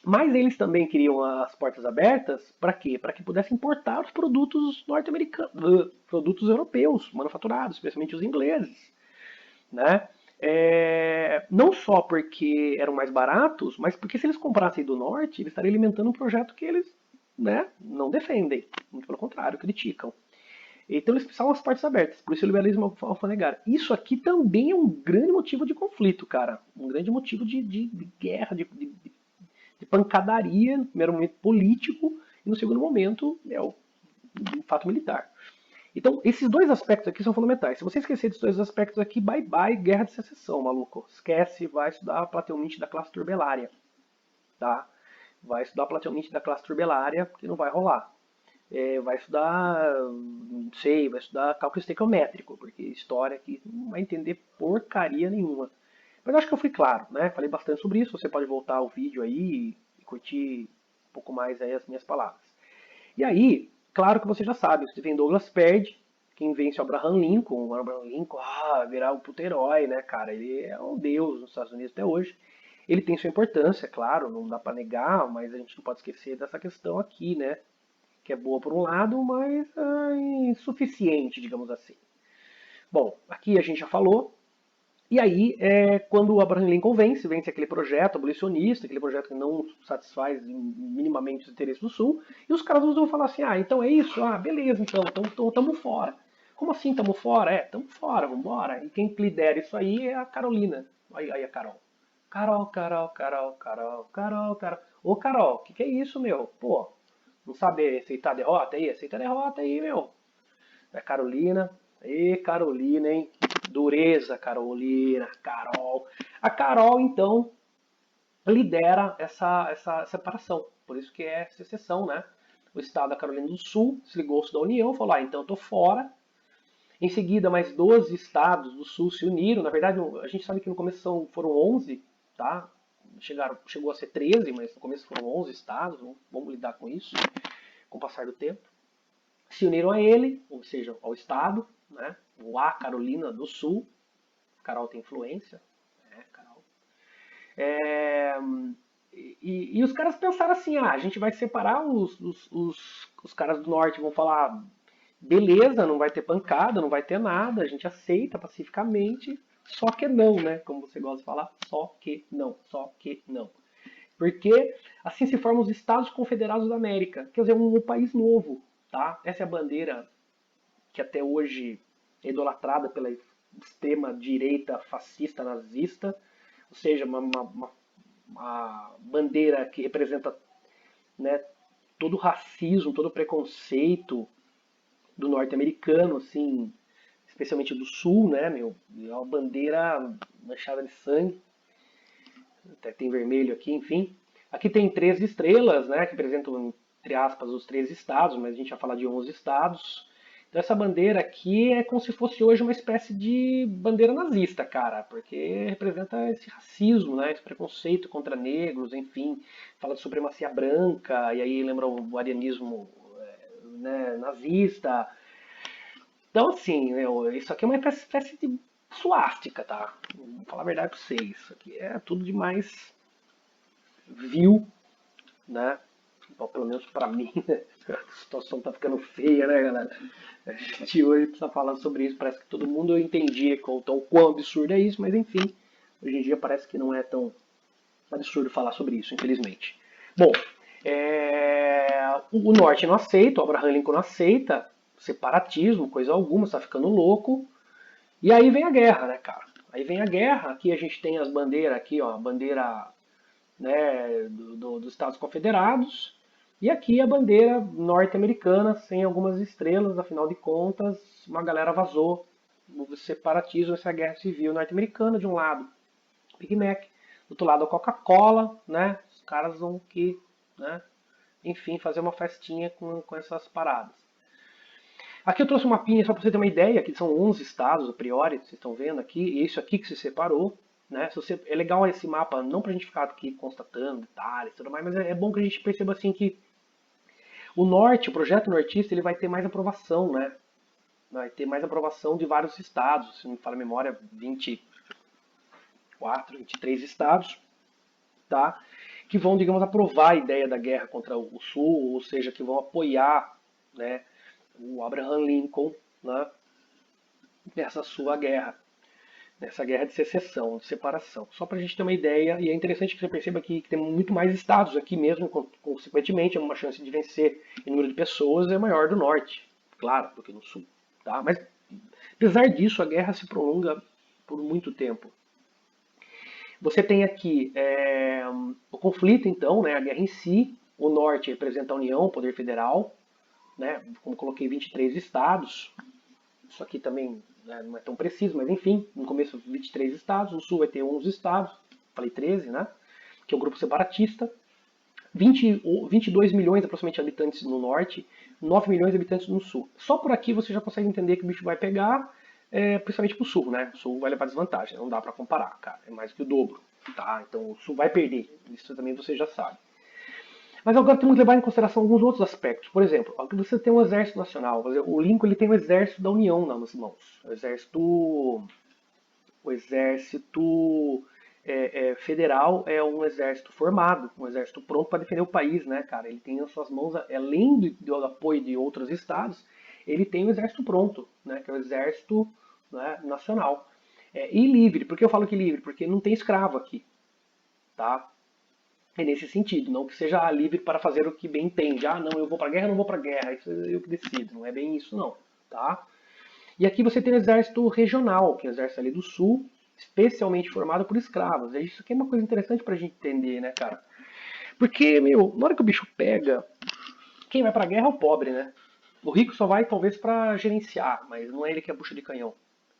Mas eles também queriam as portas abertas para quê? Para que pudessem importar os produtos norte-americanos, produtos europeus, manufaturados, especialmente os ingleses. Né? Não só porque eram mais baratos, mas porque se eles comprassem do norte, eles estariam alimentando um projeto que eles, né, não defendem. Muito pelo contrário, criticam. Então eles precisavam as portas abertas, por isso o liberalismo alfandegário. Isso aqui também é um grande motivo de conflito, cara. Um grande motivo de guerra, de pancadaria, no primeiro momento político, e no segundo momento é o fato militar. Então, esses dois aspectos aqui são fundamentais. Se você esquecer desses dois aspectos aqui, bye bye, guerra de secessão, maluco. Esquece, vai estudar Platão Nietzsche da classe turbelária. Tá? Vai estudar Platão Nietzsche da classe turbelária, porque não vai rolar. Vai estudar, não sei, vai estudar cálculo estequiométrico, porque história aqui não vai entender porcaria nenhuma. Mas acho que eu fui claro, né? Falei bastante sobre isso. Você pode voltar ao vídeo aí e curtir um pouco mais aí as minhas palavras. E aí, claro que você já sabe, o Stephen Douglas perde. Quem vence é o Abraham Lincoln. O Abraham Lincoln, virar um puto herói, né, cara? Ele é um deus nos Estados Unidos até hoje. Ele tem sua importância, claro, não dá pra negar, mas a gente não pode esquecer dessa questão aqui, né? Que é boa por um lado, mas insuficiente, digamos assim. Bom, aqui a gente já falou. E aí, quando o Abraham Lincoln vence aquele projeto abolicionista, aquele projeto que não satisfaz minimamente os interesses do Sul, e os caras vão falar assim, então é isso, beleza, então tamo fora. Como assim tamo fora? Tamo fora, vambora. E quem lidera isso aí é a Carolina. Aí a Carol. Carol. Ô Carol, que é isso, meu? Pô, não sabe aceitar a derrota aí? Aceita a derrota aí, meu. É Carolina. Carolina, hein? Dureza, Carolina, Carol. A Carol, então, lidera essa separação. Por isso que é secessão, né? O estado da Carolina do Sul se ligou-se da União, falou, então eu tô fora. Em seguida, mais 12 estados do Sul se uniram. Na verdade, a gente sabe que no começo foram 11, tá? Chegou a ser 13, mas no começo foram 11 estados. Vamos lidar com isso, com o passar do tempo. Se uniram a ele, ou seja, ao estado, né? A Carolina do Sul. Carol tem influência, né, Carol? E os caras pensaram assim, a gente vai separar os caras do norte, vão falar, beleza, não vai ter pancada, não vai ter nada, a gente aceita pacificamente, só que não, né? Como você gosta de falar, só que não. Porque assim se formam os Estados Confederados da América, quer dizer, um país novo, tá? Essa é a bandeira que até hoje é idolatrada pela extrema direita fascista nazista, ou seja, uma bandeira que representa, né, todo o racismo, todo o preconceito do norte-americano, assim, especialmente do sul, né, meu, é uma bandeira manchada de sangue, até tem vermelho aqui, enfim. Aqui tem 13 estrelas, né, que representam, entre aspas, os 13 estados, mas a gente vai falar de 11 estados. Então essa bandeira aqui é como se fosse hoje uma espécie de bandeira nazista, cara, porque representa esse racismo, né, esse preconceito contra negros, enfim, fala de supremacia branca, e aí lembra o arianismo, né, nazista. Então assim, isso aqui é uma espécie de suástica, tá? Vou falar a verdade pra vocês, isso aqui é tudo demais vil, né? Bom, pelo menos pra mim, né? A situação tá ficando feia, né, galera? A gente hoje precisa falar sobre isso. Parece que todo mundo entendia o quão absurdo é isso, mas enfim, hoje em dia parece que não é tão absurdo falar sobre isso, infelizmente. Bom, o Norte não aceita, o Abraham Lincoln não aceita separatismo, coisa alguma, está ficando louco. E aí vem a guerra, né, cara? Aí vem a guerra, aqui a gente tem as bandeiras aqui, ó, a bandeira, né, dos Estados Confederados, e aqui a bandeira norte-americana, sem algumas estrelas, afinal de contas, uma galera vazou o separatismo, essa guerra civil norte-americana, de um lado Big Mac, do outro lado a Coca-Cola, né, os caras vão aqui, né, enfim, fazer uma festinha com essas paradas. Aqui eu trouxe um mapinha só para você ter uma ideia, que são 11 estados a priori, vocês estão vendo aqui, e isso aqui que se separou. Né? É legal esse mapa, não para a gente ficar aqui constatando detalhes e tudo mais, mas é bom que a gente perceba assim que o norte, o projeto nortista, ele vai ter mais aprovação, né? Vai ter mais aprovação de vários estados, se não me falha a memória, 24, 23 estados, tá? Que vão, digamos, aprovar a ideia da guerra contra o Sul, ou seja, que vão apoiar, né, o Abraham Lincoln, né, nessa sua guerra. Nessa guerra de secessão, de separação. Só para a gente ter uma ideia, e é interessante que você perceba que tem muito mais estados aqui mesmo, consequentemente, uma chance de vencer em número de pessoas é maior do norte, claro, do que no sul. Tá? Mas, apesar disso, a guerra se prolonga por muito tempo. Você tem aqui o conflito, então, né, a guerra em si. O norte representa a União, o poder federal, né, como coloquei, 23 estados. Isso aqui também não é tão preciso, mas enfim, no começo 23 estados, no sul vai ter 11 estados, falei 13, né? Que é o grupo separatista. 22 milhões aproximadamente de habitantes no norte, 9 milhões de habitantes no sul. Só por aqui você já consegue entender que o bicho vai pegar, principalmente pro sul, né? O sul vai levar desvantagem, não dá para comparar, cara, é mais que o dobro, tá? Então o sul vai perder, isso também você já sabe. Mas agora temos que levar em consideração alguns outros aspectos. Por exemplo, você tem um exército nacional. O Lincoln ele tem um exército da União nas mãos. O exército federal é um exército formado, um exército pronto para defender o país, né, cara? Ele tem nas suas mãos, além do apoio de outros estados, ele tem um exército pronto, né, que é o exército, né, nacional. E livre. Por que eu falo que livre? Porque não tem escravo aqui, tá? É nesse sentido, não que seja livre para fazer o que bem entende. Ah, não, eu vou para guerra, não vou para guerra, isso é eu que decido. Não é bem isso, não, tá? E aqui você tem o exército regional, que é o exército ali do sul, especialmente formado por escravos. Isso aqui é uma coisa interessante pra gente entender, né, cara? Porque, na hora que o bicho pega, quem vai pra guerra é o pobre, né? O rico só vai, talvez, pra gerenciar, mas não é ele que é bucha de canhão.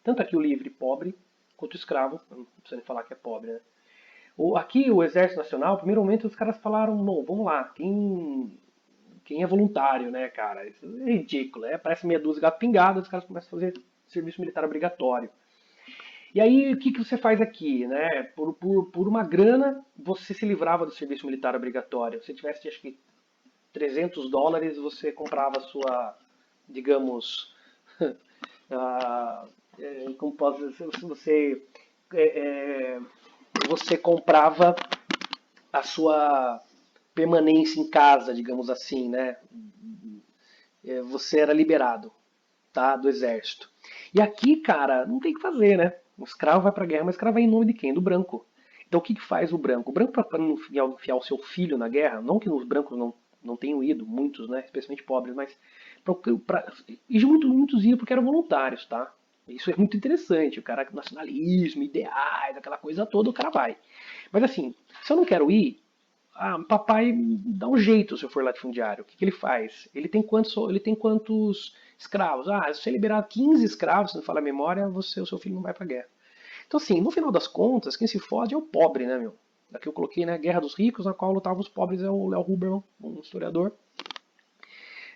Tanto aqui o livre, pobre, quanto o escravo, não precisa nem falar que é pobre, né? Aqui o Exército Nacional, no primeiro momento os caras falaram, bom, vamos lá, quem é voluntário, né, cara? Isso é ridículo, parece meia dúzia de gato pingado, os caras começam a fazer serviço militar obrigatório. E aí o que você faz aqui, né? Por uma grana você se livrava do serviço militar obrigatório. Se você tivesse, acho que, $300, você comprava a sua, digamos, como posso dizer, você comprava a sua permanência em casa, digamos assim, né? Você era liberado, tá? Do exército. E aqui, cara, não tem o que fazer, né? O escravo vai pra guerra, mas o escravo vai em nome de quem? Do branco. Então o que faz o branco? O branco, para não enfiar o seu filho na guerra, não que os brancos não tenham ido, muitos, né? Especialmente pobres, mas muitos iam porque eram voluntários, tá? Isso é muito interessante, o cara com nacionalismo, ideais, aquela coisa toda, o cara vai. Mas assim, se eu não quero ir, papai dá um jeito se eu for latifundiário. O que ele faz? Ele tem quantos escravos? Se você liberar 15 escravos, se não fala a memória, o seu filho não vai pra guerra. Então assim, no final das contas, quem se fode é o pobre, né, meu? Aqui eu coloquei, né, Guerra dos Ricos, na qual lutavam os pobres, é o Léo Huberman, um historiador.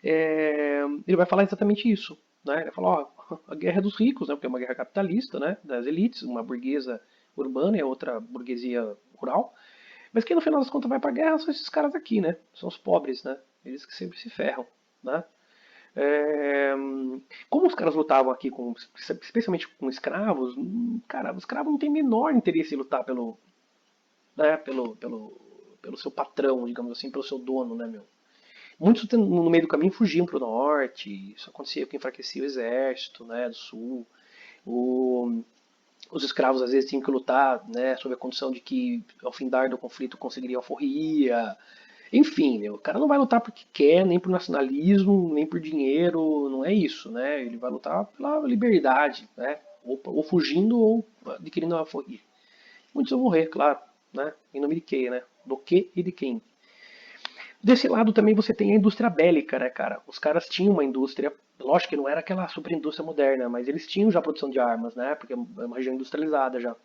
Ele vai falar exatamente isso. Né? Ele vai falar, ó, a guerra dos ricos, né, porque é uma guerra capitalista, né, das elites, uma burguesa urbana e outra burguesia rural. Mas quem no final das contas vai pra guerra são esses caras aqui, né? São os pobres, né? Eles que sempre se ferram, né? Como os caras lutavam aqui, especialmente com escravos, cara, o escravo não tem menor interesse em lutar pelo seu patrão, digamos assim, pelo seu dono, né, meu? Muitos no meio do caminho fugiam para o norte, isso acontecia com enfraquecia o exército, né, do sul. Os escravos às vezes tinham que lutar, né, sob a condição de que ao findar do conflito conseguiriam alforria. Enfim, né, o cara não vai lutar porque quer, nem por nacionalismo, nem por dinheiro, não é isso, né? Ele vai lutar pela liberdade, né? Ou fugindo ou adquirindo a alforria. Muitos vão morrer, claro, né? Em nome de quem, né? Do que e de quem. Desse lado também você tem a indústria bélica, né, cara? Os caras tinham uma indústria, lógico que não era aquela super indústria moderna, mas eles tinham já produção de armas, né? Porque é uma região industrializada já.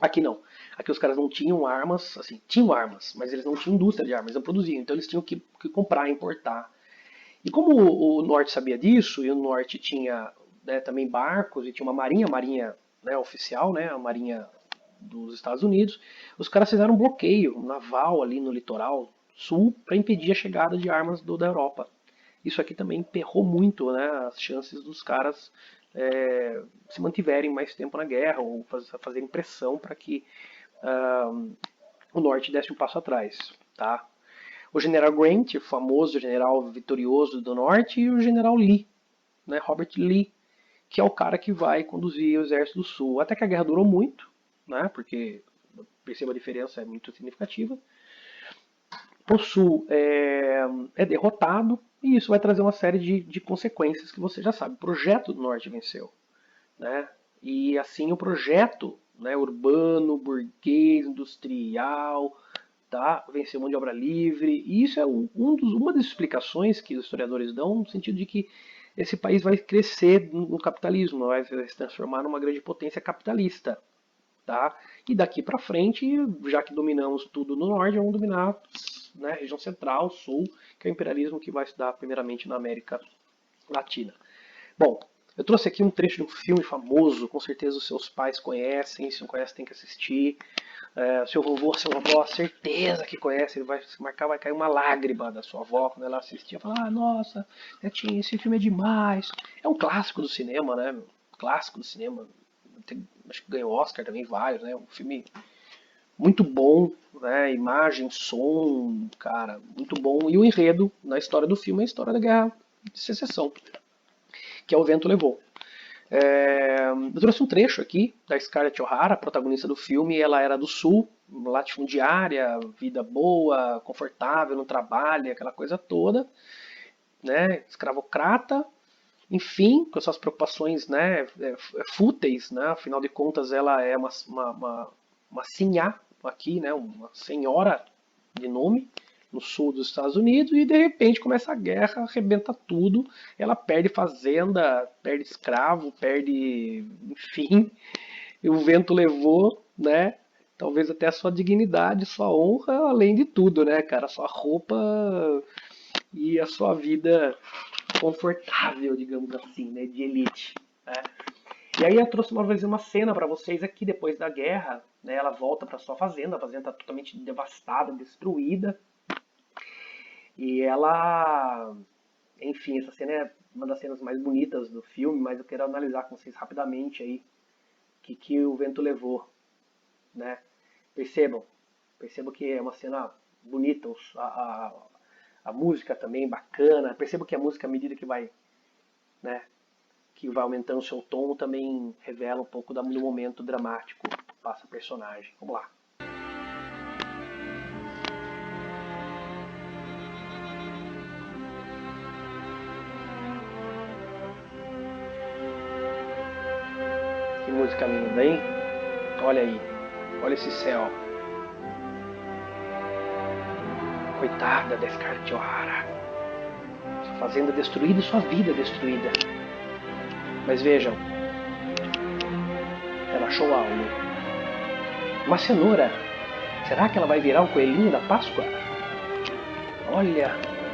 Aqui não. Aqui os caras não tinham armas, assim, tinham armas, mas eles não tinham indústria de armas, não produziam. Então eles tinham que comprar, importar. E como o norte sabia disso, e o norte tinha, né, também barcos, e tinha uma marinha, né, oficial, né, a marinha dos Estados Unidos, os caras fizeram um bloqueio naval ali no litoral sul para impedir a chegada de armas da Europa. Isso aqui também emperrou muito, né, as chances dos caras se mantiverem mais tempo na guerra ou fazerem pressão para que o norte desse um passo atrás. Tá? O general Grant, o famoso general vitorioso do norte, e o general Lee, né, Robert Lee, que é o cara que vai conduzir o exército do sul. Até que a guerra durou muito, né, porque perceba a diferença, é muito significativa. O sul é derrotado e isso vai trazer uma série de consequências que você já sabe. O projeto do norte venceu, né? E assim o projeto, né, urbano, burguês, industrial, tá, venceu mão de obra livre. E isso é uma das explicações que os historiadores dão, no sentido de que esse país vai crescer no capitalismo, vai se transformar numa grande potência capitalista. Tá? E daqui para frente, já que dominamos tudo no norte, vamos dominar, né, região central, sul, que é o imperialismo que vai se dar primeiramente na América Latina. Bom, eu trouxe aqui um trecho de um filme famoso, com certeza os seus pais conhecem, se não conhecem tem que assistir. Seu vovô, sua avó, certeza que conhece, ele vai se marcar, vai cair uma lágrima da sua avó quando ela assistir, falar, nossa, netinho, esse filme é demais. É um clássico do cinema, né? Clássico do cinema. Acho que ganhou Oscar também, vários, né? Um filme muito bom, né? Imagem, som, cara, muito bom. E o enredo na história do filme é a história da Guerra de Secessão, que é O Vento Levou. Eu trouxe um trecho aqui da Scarlett O'Hara, protagonista do filme. Ela era do sul, latifundiária, vida boa, confortável no trabalho, aquela coisa toda, né? Escravocrata. Enfim, com suas preocupações, né, fúteis, né, afinal de contas ela é uma sinhá aqui, né, uma senhora de nome no sul dos Estados Unidos, e de repente começa a guerra, arrebenta tudo, ela perde fazenda, perde escravo, perde, enfim, e o vento levou, né, talvez até a sua dignidade, sua honra, além de tudo, né, cara, a sua roupa e a sua vida confortável, digamos assim, né, de elite. Né? E aí eu trouxe uma cena para vocês aqui depois da guerra, né, ela volta para sua fazenda, a fazenda está totalmente devastada, destruída, e ela, enfim, essa cena é uma das cenas mais bonitas do filme, mas eu quero analisar com vocês rapidamente aí que o vento levou, né? Percebam que é uma cena bonita, a música também bacana. Perceba que a música, à medida que vai, né, que vai aumentando o seu tom, também revela um pouco do momento dramático que passa o personagem. Vamos lá. Que música linda, hein? Olha aí. Olha esse céu. Coitada da Scarlett O'Hara. Sua fazenda destruída e sua vida destruída. Mas vejam. Ela achou algo. Uma cenoura. Será que ela vai virar um coelhinho da Páscoa? Olha,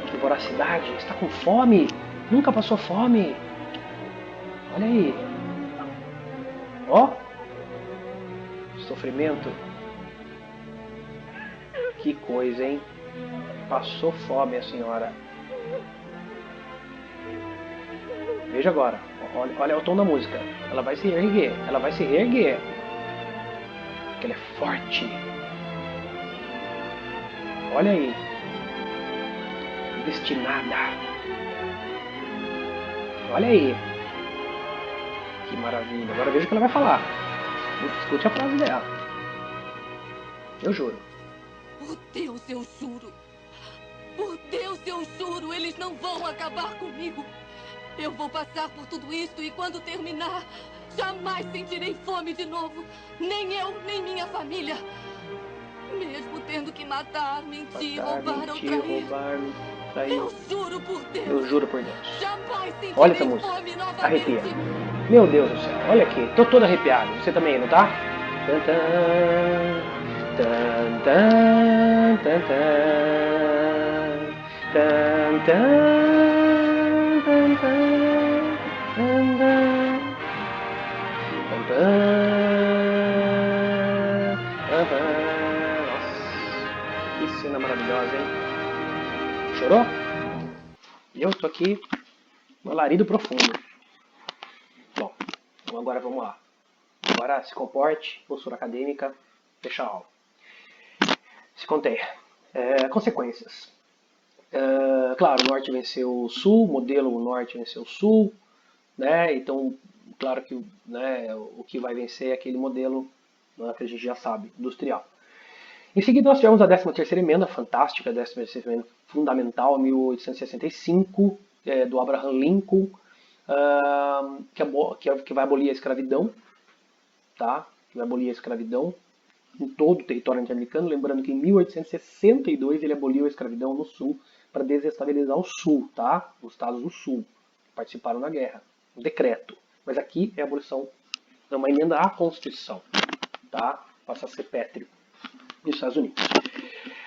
que voracidade. Está com fome? Nunca passou fome. Olha aí. Ó. Sofrimento. Que coisa, hein? Passou fome a senhora. Veja agora. Olha o tom da música. Ela vai se reerguer. Ela vai se reerguer. Porque ela é forte. Olha aí. Destinada. Olha aí. Que maravilha. Agora veja o que ela vai falar. Escute a frase dela. Eu juro. Por Deus, eu juro. Por Deus, eu juro. Eles não vão acabar comigo. Eu vou passar por tudo isso e quando terminar, jamais sentirei fome de novo. Nem eu, nem minha família. Mesmo tendo que matar, mentir, roubar ou trair. Eu juro por Deus. Eu juro por Deus. Jamais sentirei Olha essa música. fome novamente. Arrepia. Meu Deus do céu. Olha aqui. Tô todo arrepiado. Você também, não tá? Tan, tan, tan, tan, tan, tan, tan, tan, tan, tan, tan, tan. Nossa, que cena maravilhosa, hein? Chorou? Eu tô aqui no alarido profundo. Bom, então agora vamos lá. Agora se comporte, postura acadêmica, fecha a aula. Se contém. Consequências. Claro, o Norte venceu o Sul, o modelo Norte venceu o Sul, né? Então, claro que, né, o que vai vencer é aquele modelo, né, que a gente já sabe, industrial. Em seguida, nós tivemos a 13ª emenda, fantástica, a 13ª emenda fundamental, 1865, do Abraham Lincoln, que vai abolir a escravidão, tá? Que vai abolir a escravidão em todo o território norte-americano. Lembrando que em 1862 ele aboliu a escravidão no Sul para desestabilizar o Sul, tá? Os estados do Sul participaram da guerra, um decreto. Mas aqui é a abolição, é uma emenda à Constituição, tá? Passa a ser pétreo dos Estados Unidos.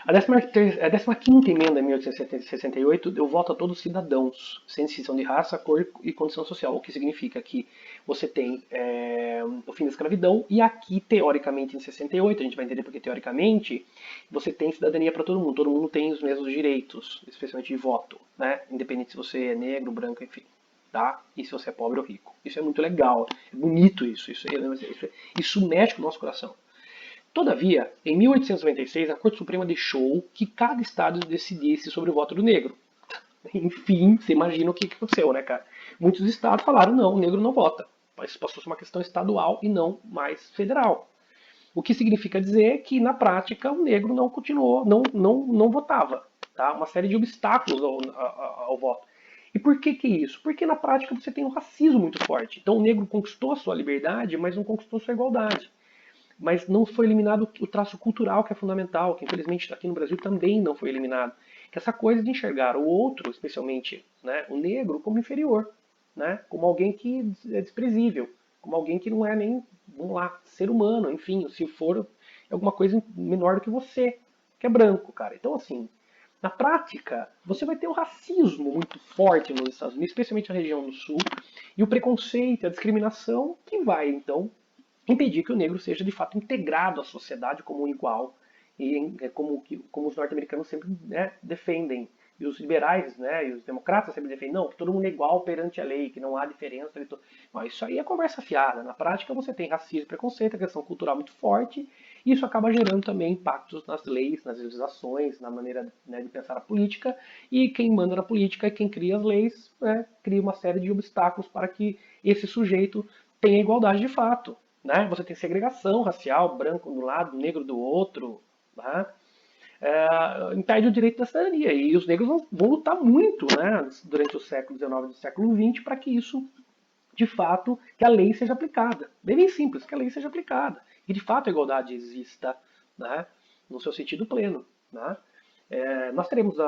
A 15ª emenda, em 1868, deu voto a todos os cidadãos, sem distinção de raça, cor e condição social, o que significa que você tem o fim da escravidão, e aqui, teoricamente, em 68, a gente vai entender porque teoricamente, você tem cidadania para todo mundo tem os mesmos direitos, especialmente de voto, né? Independente se você é negro, branco, enfim, tá? E se você é pobre ou rico. Isso é muito legal, é bonito isso mexe com o nosso coração. Todavia, em 1896, a Corte Suprema deixou que cada estado decidisse sobre o voto do negro. Enfim, você imagina o que aconteceu, né, cara? Muitos estados falaram, não, o negro não vota. Isso passou a ser uma questão estadual e não mais federal. O que significa dizer que, na prática, o negro não continuou, não votava. Tá? Uma série de obstáculos ao voto. E por que isso? Porque, na prática, você tem um racismo muito forte. Então, o negro conquistou a sua liberdade, mas não conquistou a sua igualdade. Mas não foi eliminado o traço cultural que é fundamental, que infelizmente aqui no Brasil também não foi eliminado. Que é essa coisa de enxergar o outro, especialmente, né, o negro, como inferior, né, como alguém que é desprezível, como alguém que não é nem, vamos lá, ser humano, enfim, se for alguma coisa menor do que você, que é branco, cara. Então, assim, na prática, você vai ter um racismo muito forte nos Estados Unidos, especialmente na região do Sul, e o preconceito, a discriminação, que vai, então, impedir que o negro seja de fato integrado à sociedade como um igual, e como os norte-americanos sempre, né, defendem, e os liberais, né, e os democratas sempre defendem, não, que todo mundo é igual perante a lei, que não há diferença. Mas isso aí é conversa fiada. Na prática você tem racismo e preconceito, a questão cultural muito forte, e isso acaba gerando também impactos nas leis, nas legislações, na maneira, né, de pensar a política, e quem manda na política e quem cria as leis, né, cria uma série de obstáculos para que esse sujeito tenha igualdade de fato. Né? Você tem segregação racial, branco de um lado, negro do outro, né? Impede o direito da cidadania. E os negros vão lutar muito, né, durante o século XIX e o século XX para que isso, de fato, que a lei seja aplicada. Bem simples, que a lei seja aplicada. E, de fato, a igualdade exista, né, no seu sentido pleno. Né? Nós teremos,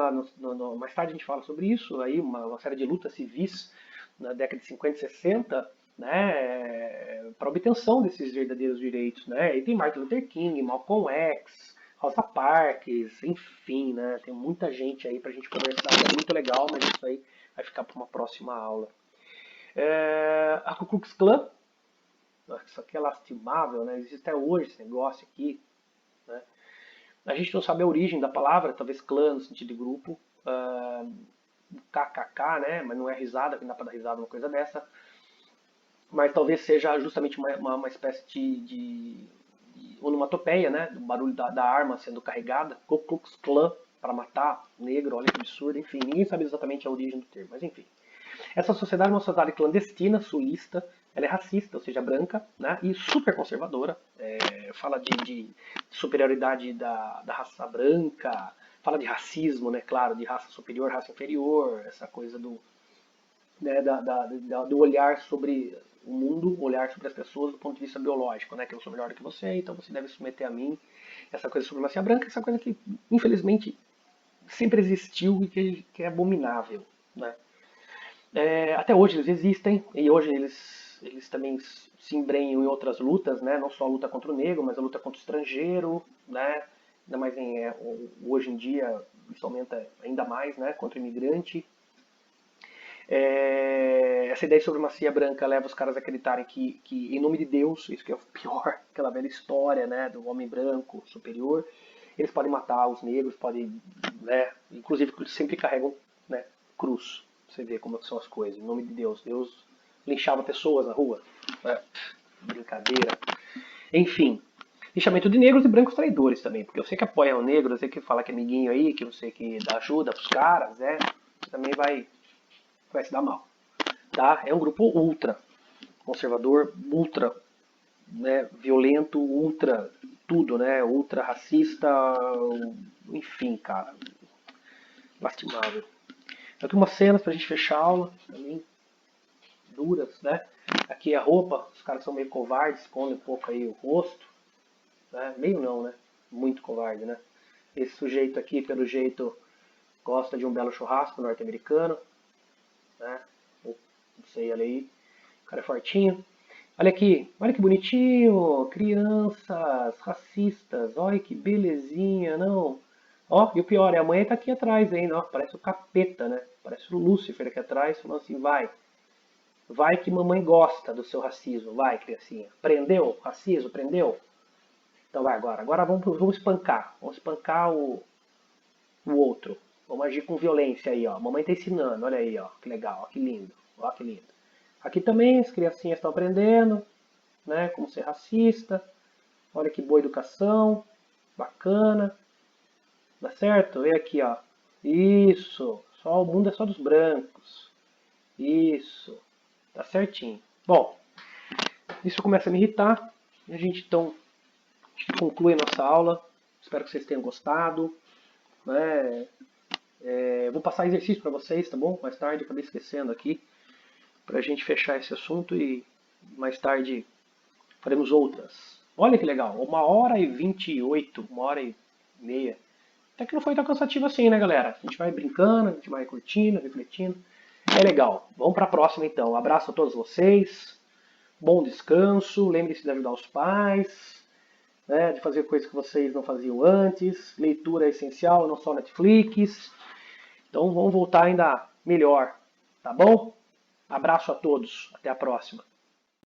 mais tarde a gente fala sobre isso, aí, uma série de lutas civis na década de 50 e 60, né, para obtenção desses verdadeiros direitos. Né? E tem Martin Luther King, Malcolm X, Rosa Parks, enfim, né? Tem muita gente aí pra gente conversar, é muito legal, mas isso aí vai ficar para uma próxima aula. A Ku Klux Klan, isso aqui é lastimável, né? Existe até hoje esse negócio aqui, né? A gente não sabe a origem da palavra, talvez clã no sentido de grupo, KKK, né? Mas não é risada, não dá pra dar risada uma coisa dessa. Mas talvez seja justamente uma espécie de onomatopeia, né? Do barulho da arma sendo carregada. Ku Klux Klan, para matar negro, olha que absurdo. Enfim, ninguém sabe exatamente a origem do termo, mas enfim. Essa sociedade é uma sociedade clandestina, sulista, ela é racista, ou seja, branca, né? E super conservadora. Fala de superioridade da raça branca, fala de racismo, né? Claro, de raça superior, raça inferior, essa coisa do, né, do olhar sobre o mundo, olhar sobre as pessoas do ponto de vista biológico, né? Que eu sou melhor do que você, então você deve se submeter a mim. Essa coisa de supremacia branca, essa coisa que, infelizmente, sempre existiu e que é abominável, né? Até hoje eles existem, e hoje eles também se embrenham em outras lutas, né? Não só a luta contra o negro, mas a luta contra o estrangeiro, né? Ainda mais hoje em dia, isso aumenta ainda mais, né? Contra o imigrante. Essa ideia de supremacia branca leva os caras a acreditarem que em nome de Deus, isso que é o pior, aquela velha história, né, do homem branco superior, eles podem matar os negros, podem, né, inclusive sempre carregam, né, cruz. Você vê como são as coisas. Em nome de Deus, Deus linchava pessoas na rua. Brincadeira. Enfim, linchamento de negros e brancos traidores também, porque eu sei que apoia o negro, eu sei que fala que é amiguinho aí, que eu sei que dá ajuda pros caras, né, também vai se dar mal. Tá? É um grupo ultra conservador, ultra, né, violento, ultra tudo, né, ultra racista, enfim, cara, lastimável. Aqui umas cenas pra gente fechar a aula, também duras, né? Aqui a roupa, os caras são meio covardes, escondem um pouco aí o rosto, né? Meio não, né? Muito covarde, né? Esse sujeito aqui, pelo jeito, gosta de um belo churrasco norte-americano, né? Não sei, olha aí, o cara é fortinho. Olha aqui, olha que bonitinho, crianças racistas, olha que belezinha, não. Ó, e o pior, a mãe tá aqui atrás ainda, ó, parece o capeta, né? Parece o Lúcifer aqui atrás, falando assim, vai que mamãe gosta do seu racismo, vai, criancinha. Prendeu? Racismo, prendeu? Então vai agora vamos espancar o outro. Vamos agir com violência aí, ó. Mamãe tá ensinando, olha aí, ó, que legal, ó, que lindo, ó, que lindo. Aqui também as criancinhas estão aprendendo, né, como ser racista. Olha que boa educação, bacana. Dá certo? Vem aqui, ó. Isso. Só o mundo é só dos brancos. Isso. Tá certinho. Bom, isso começa a me irritar. E a gente então conclui a nossa aula. Espero que vocês tenham gostado. Né? Vou passar exercício para vocês, tá bom? Mais tarde, acabei esquecendo aqui. Pra gente fechar esse assunto e mais tarde faremos outras. Olha que legal. 1h28, 1h30. Até que não foi tão cansativo assim, né, galera? A gente vai brincando, a gente vai curtindo, refletindo. É legal. Vamos para a próxima, então. Um abraço a todos vocês. Bom descanso. Lembre-se de ajudar os pais, né, de fazer coisas que vocês não faziam antes. Leitura é essencial, não só Netflix. Então vamos voltar ainda melhor. Tá bom? Abraço a todos. Até a próxima.